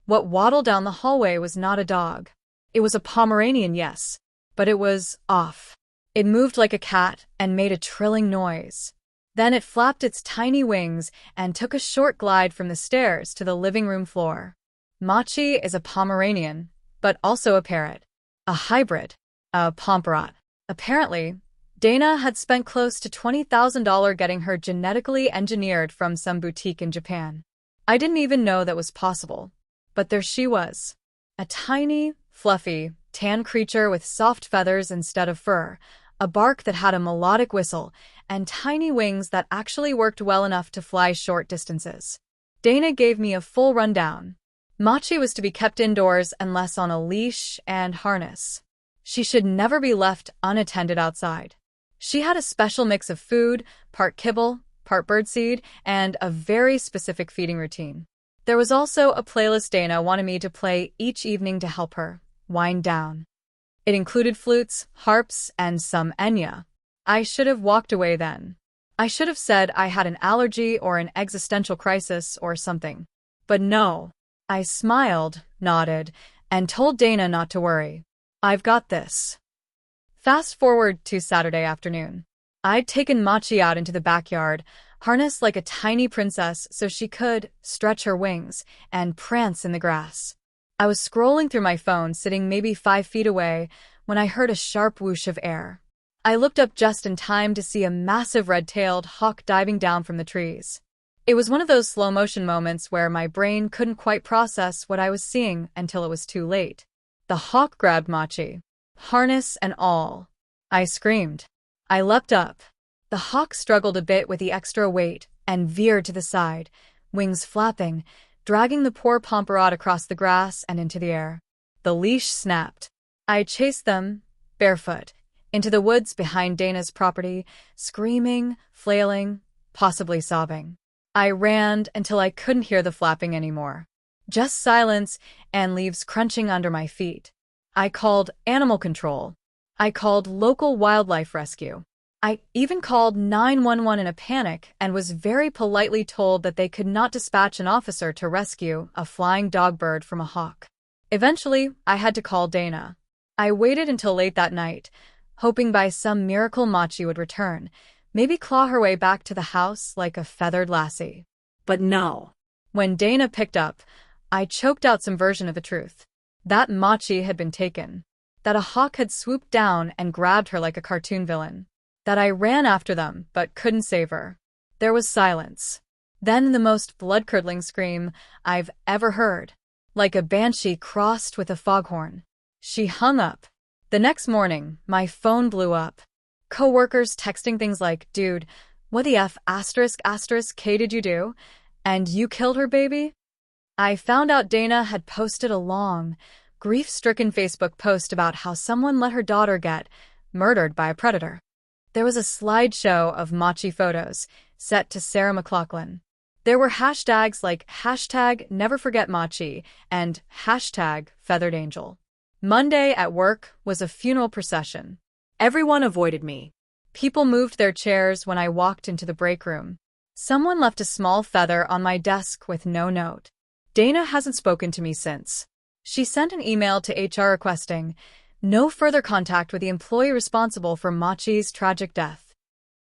What waddled down the hallway was not a dog. It was a Pomeranian, yes, but it was off. It moved like a cat and made a trilling noise. Then it flapped its tiny wings and took a short glide from the stairs to the living room floor. Machi is a Pomeranian, but also a parrot. A hybrid. A pomperot. Apparently, Dana had spent close to $20,000 getting her genetically engineered from some boutique in Japan. I didn't even know that was possible. But there she was. A tiny, fluffy, tan creature with soft feathers instead of fur, a bark that had a melodic whistle, and tiny wings that actually worked well enough to fly short distances. Dana gave me a full rundown. Machi was to be kept indoors unless on a leash and harness. She should never be left unattended outside. She had a special mix of food, part kibble, part birdseed, and a very specific feeding routine. There was also a playlist Dana wanted me to play each evening to help her wind down. It included flutes, harps, and some Enya. I should have walked away then. I should have said I had an allergy or an existential crisis or something. But no. I smiled, nodded, and told Dana not to worry. I've got this. Fast forward to Saturday afternoon. I'd taken Machi out into the backyard, harnessed like a tiny princess so she could stretch her wings and prance in the grass. I was scrolling through my phone, sitting maybe 5 feet away, when I heard a sharp whoosh of air. I looked up just in time to see a massive red-tailed hawk diving down from the trees. It was one of those slow-motion moments where my brain couldn't quite process what I was seeing until it was too late. The hawk grabbed Machi, harness and all. I screamed. I leapt up. The hawk struggled a bit with the extra weight and veered to the side, wings flapping, dragging the poor pomperot across the grass and into the air. The leash snapped. I chased them, barefoot, into the woods behind Dana's property, screaming, flailing, possibly sobbing. I ran until I couldn't hear the flapping anymore. Just silence and leaves crunching under my feet. I called animal control. I called local wildlife rescue. I even called 911 in a panic and was very politely told that they could not dispatch an officer to rescue a flying dog bird from a hawk. Eventually, I had to call Dana. I waited until late that night, hoping by some miracle Machi would return, maybe claw her way back to the house like a feathered lassie. But no. When Dana picked up, I choked out some version of the truth. That Machi had been taken. That a hawk had swooped down and grabbed her like a cartoon villain. That I ran after them but couldn't save her. There was silence. Then the most blood-curdling scream I've ever heard. Like a banshee crossed with a foghorn. She hung up. The next morning, my phone blew up. Coworkers texting things like, "Dude, what the F **K did you do? And you killed her, baby?" I found out Dana had posted a long, grief-stricken Facebook post about how someone let her daughter get murdered by a predator. There was a slideshow of Machi photos, set to Sarah McLachlan. There were hashtags like #NeverForgetMachi and #FeatheredAngel. Monday at work was a funeral procession. Everyone avoided me. People moved their chairs when I walked into the break room. Someone left a small feather on my desk with no note. Dana hasn't spoken to me since. She sent an email to HR requesting no further contact with the employee responsible for Machi's tragic death.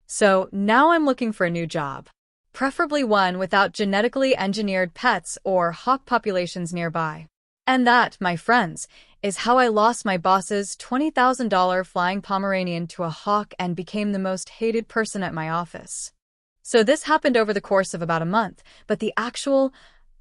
So now I'm looking for a new job. Preferably one without genetically engineered pets or hawk populations nearby. And that, my friends, is how I lost my boss's $20,000 flying Pomeranian to a hawk and became the most hated person at my office. So this happened over the course of about a month, but the actual,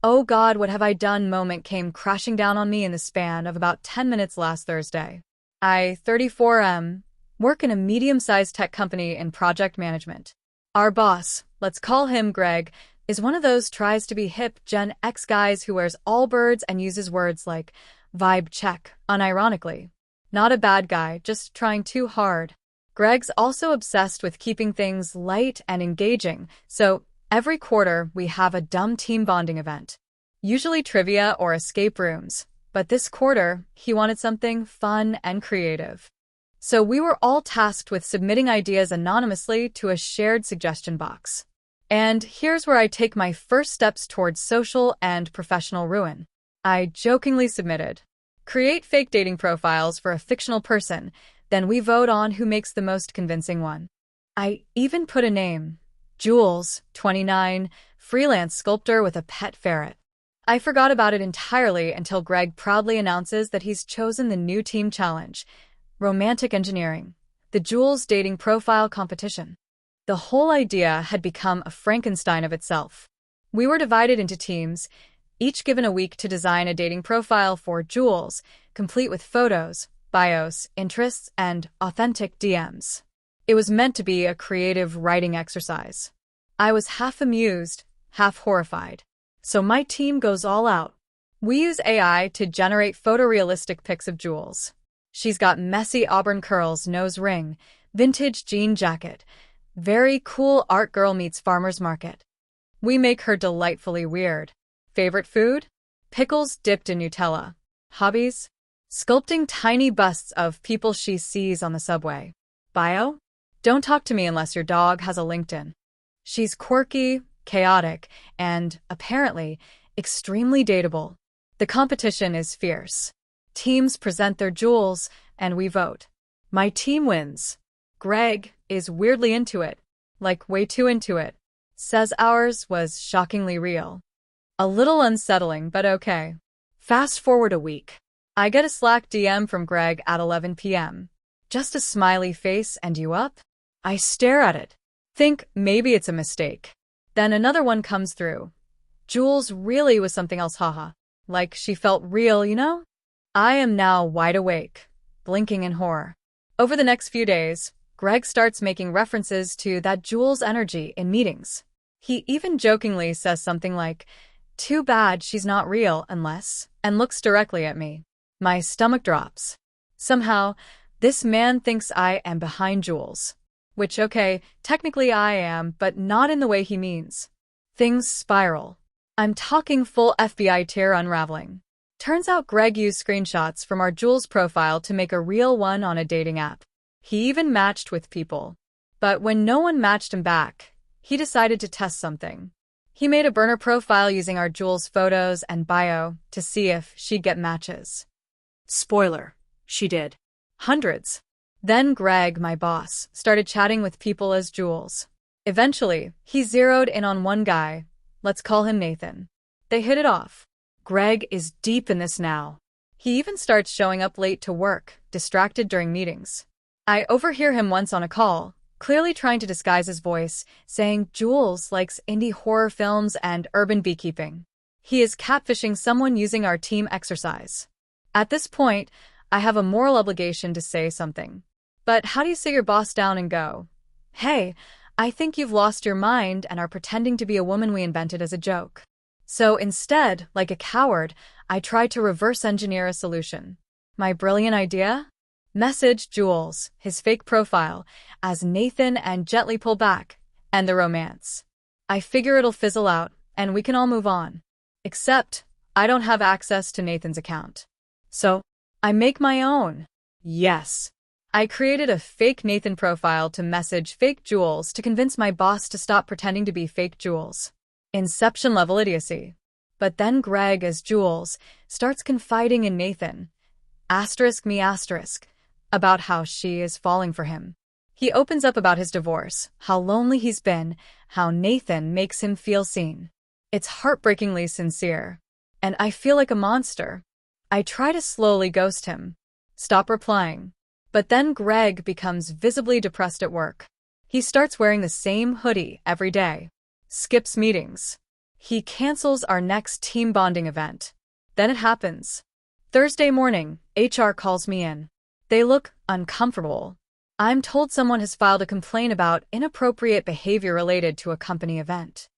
"Oh God, what have I done" moment came crashing down on me in the span of about 10 minutes last Thursday. I, 34M, work in a medium-sized tech company in project management. Our boss, let's call him Greg, is one of those tries to be hip Gen X guys who wears Allbirds and uses words like vibe check, unironically. Not a bad guy, just trying too hard. Greg's also obsessed with keeping things light and engaging, so every quarter we have a dumb team bonding event. Usually trivia or escape rooms, but this quarter he wanted something fun and creative. So we were all tasked with submitting ideas anonymously to a shared suggestion box. And here's where I take my first steps towards social and professional ruin. I jokingly submitted, create fake dating profiles for a fictional person, then we vote on who makes the most convincing one. I even put a name, Jules, 29, freelance sculptor with a pet ferret. I forgot about it entirely until Greg proudly announces that he's chosen the new team challenge, Romantic Engineering, the Jules dating profile competition. The whole idea had become a Frankenstein of itself. We were divided into teams, each given a week to design a dating profile for Jules, complete with photos, bios, interests, and authentic DMs. It was meant to be a creative writing exercise. I was half amused, half horrified. So my team goes all out. We use AI to generate photorealistic pics of Jules. She's got messy auburn curls, nose ring, vintage jean jacket. Very cool art girl meets farmer's market. We make her delightfully weird. Favorite food? Pickles dipped in Nutella. Hobbies? Sculpting tiny busts of people she sees on the subway. Bio? Don't talk to me unless your dog has a LinkedIn. She's quirky, chaotic, and, apparently, extremely dateable. The competition is fierce. Teams present their Jules, and we vote. My team wins. Greg is weirdly into it, like way too into it. Says ours was shockingly real. A little unsettling, but okay. Fast forward a week. I get a Slack DM from Greg at 11 p.m. Just a smiley face and you up? I stare at it. Think maybe it's a mistake. Then another one comes through. Jules really was something else, haha. Like she felt real, you know? I am now wide awake, blinking in horror. Over the next few days, Greg starts making references to that Jules energy in meetings. He even jokingly says something like, too bad she's not real unless, and looks directly at me. My stomach drops. Somehow, this man thinks I am behind Jules. Which, okay, technically I am, but not in the way he means. Things spiral. I'm talking full FBI tier unraveling. Turns out Greg used screenshots from our Jules profile to make a real one on a dating app. He even matched with people. But when no one matched him back, he decided to test something. He made a burner profile using our Jules photos and bio to see if she'd get matches. Spoiler, she did. Hundreds. Then Greg, my boss, started chatting with people as Jules. Eventually, he zeroed in on one guy. Let's call him Nathan. They hit it off. Greg is deep in this now. He even starts showing up late to work, distracted during meetings. I overhear him once on a call, clearly trying to disguise his voice, saying Jules likes indie horror films and urban beekeeping. He is catfishing someone using our team exercise. At this point, I have a moral obligation to say something. But how do you sit your boss down and go, hey, I think you've lost your mind and are pretending to be a woman we invented as a joke. So instead, like a coward, I tried to reverse engineer a solution. My brilliant idea? Message Jules, his fake profile, as Nathan and gently pull back, and the romance. I figure it'll fizzle out, and we can all move on. Except, I don't have access to Nathan's account. So, I make my own. Yes. I created a fake Nathan profile to message fake Jules to convince my boss to stop pretending to be fake Jules. Inception-level idiocy. But then Greg, as Jules, starts confiding in Nathan, *me*, about how she is falling for him. He opens up about his divorce, how lonely he's been, how Nathan makes him feel seen. It's heartbreakingly sincere. And I feel like a monster. I try to slowly ghost him. Stop replying. But then Greg becomes visibly depressed at work. He starts wearing the same hoodie every day. Skips meetings. He cancels our next team bonding event. Then it happens. Thursday morning, HR calls me in. They look uncomfortable. I'm told someone has filed a complaint about inappropriate behavior related to a company event.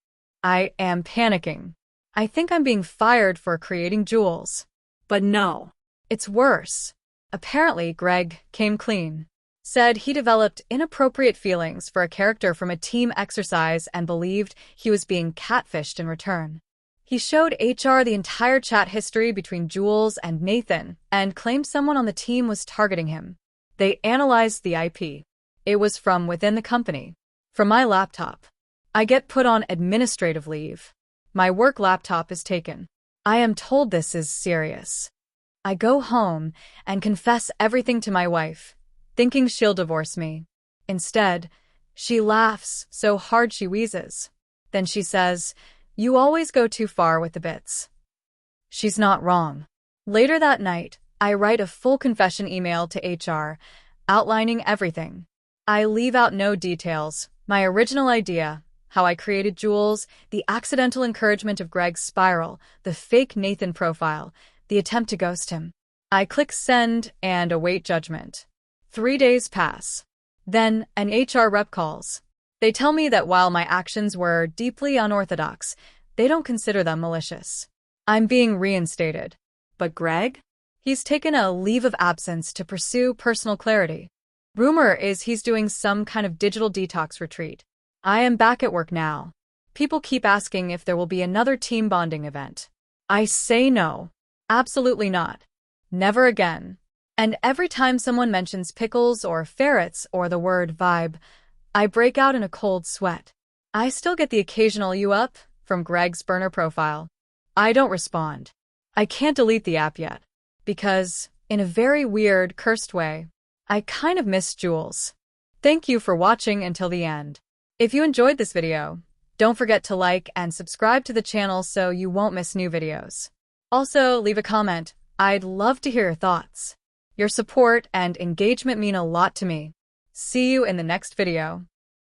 I am panicking. I think I'm being fired for creating jewels. But no. It's worse. Apparently, Greg came clean. Said he developed inappropriate feelings for a character from a team exercise and believed he was being catfished in return. He showed HR the entire chat history between Jules and Nathan and claimed someone on the team was targeting him. They analyzed the IP. It was from within the company. From my laptop. I get put on administrative leave. My work laptop is taken. I am told this is serious. I go home and confess everything to my wife, thinking she'll divorce me. Instead, she laughs so hard she wheezes. Then she says, "You always go too far with the bits." She's not wrong. Later that night, I write a full confession email to HR, outlining everything. I leave out no details, my original idea, how I created Jules, the accidental encouragement of Greg's spiral, the fake Nathan profile, the attempt to ghost him. I click send and await judgment. 3 days pass. Then an HR rep calls. They tell me that while my actions were deeply unorthodox, they don't consider them malicious. I'm being reinstated. But Greg? He's taken a leave of absence to pursue personal clarity. Rumor is he's doing some kind of digital detox retreat. I am back at work now. People keep asking if there will be another team bonding event. I say no. Absolutely not. Never again. And every time someone mentions pickles or ferrets or the word vibe, I break out in a cold sweat. I still get the occasional "you up" from Greg's burner profile. I don't respond. I can't delete the app yet. Because, in a very weird, cursed way, I kind of miss Jules. Thank you for watching until the end. If you enjoyed this video, don't forget to like and subscribe to the channel so you won't miss new videos. Also, leave a comment. I'd love to hear your thoughts. Your support and engagement mean a lot to me. See you in the next video.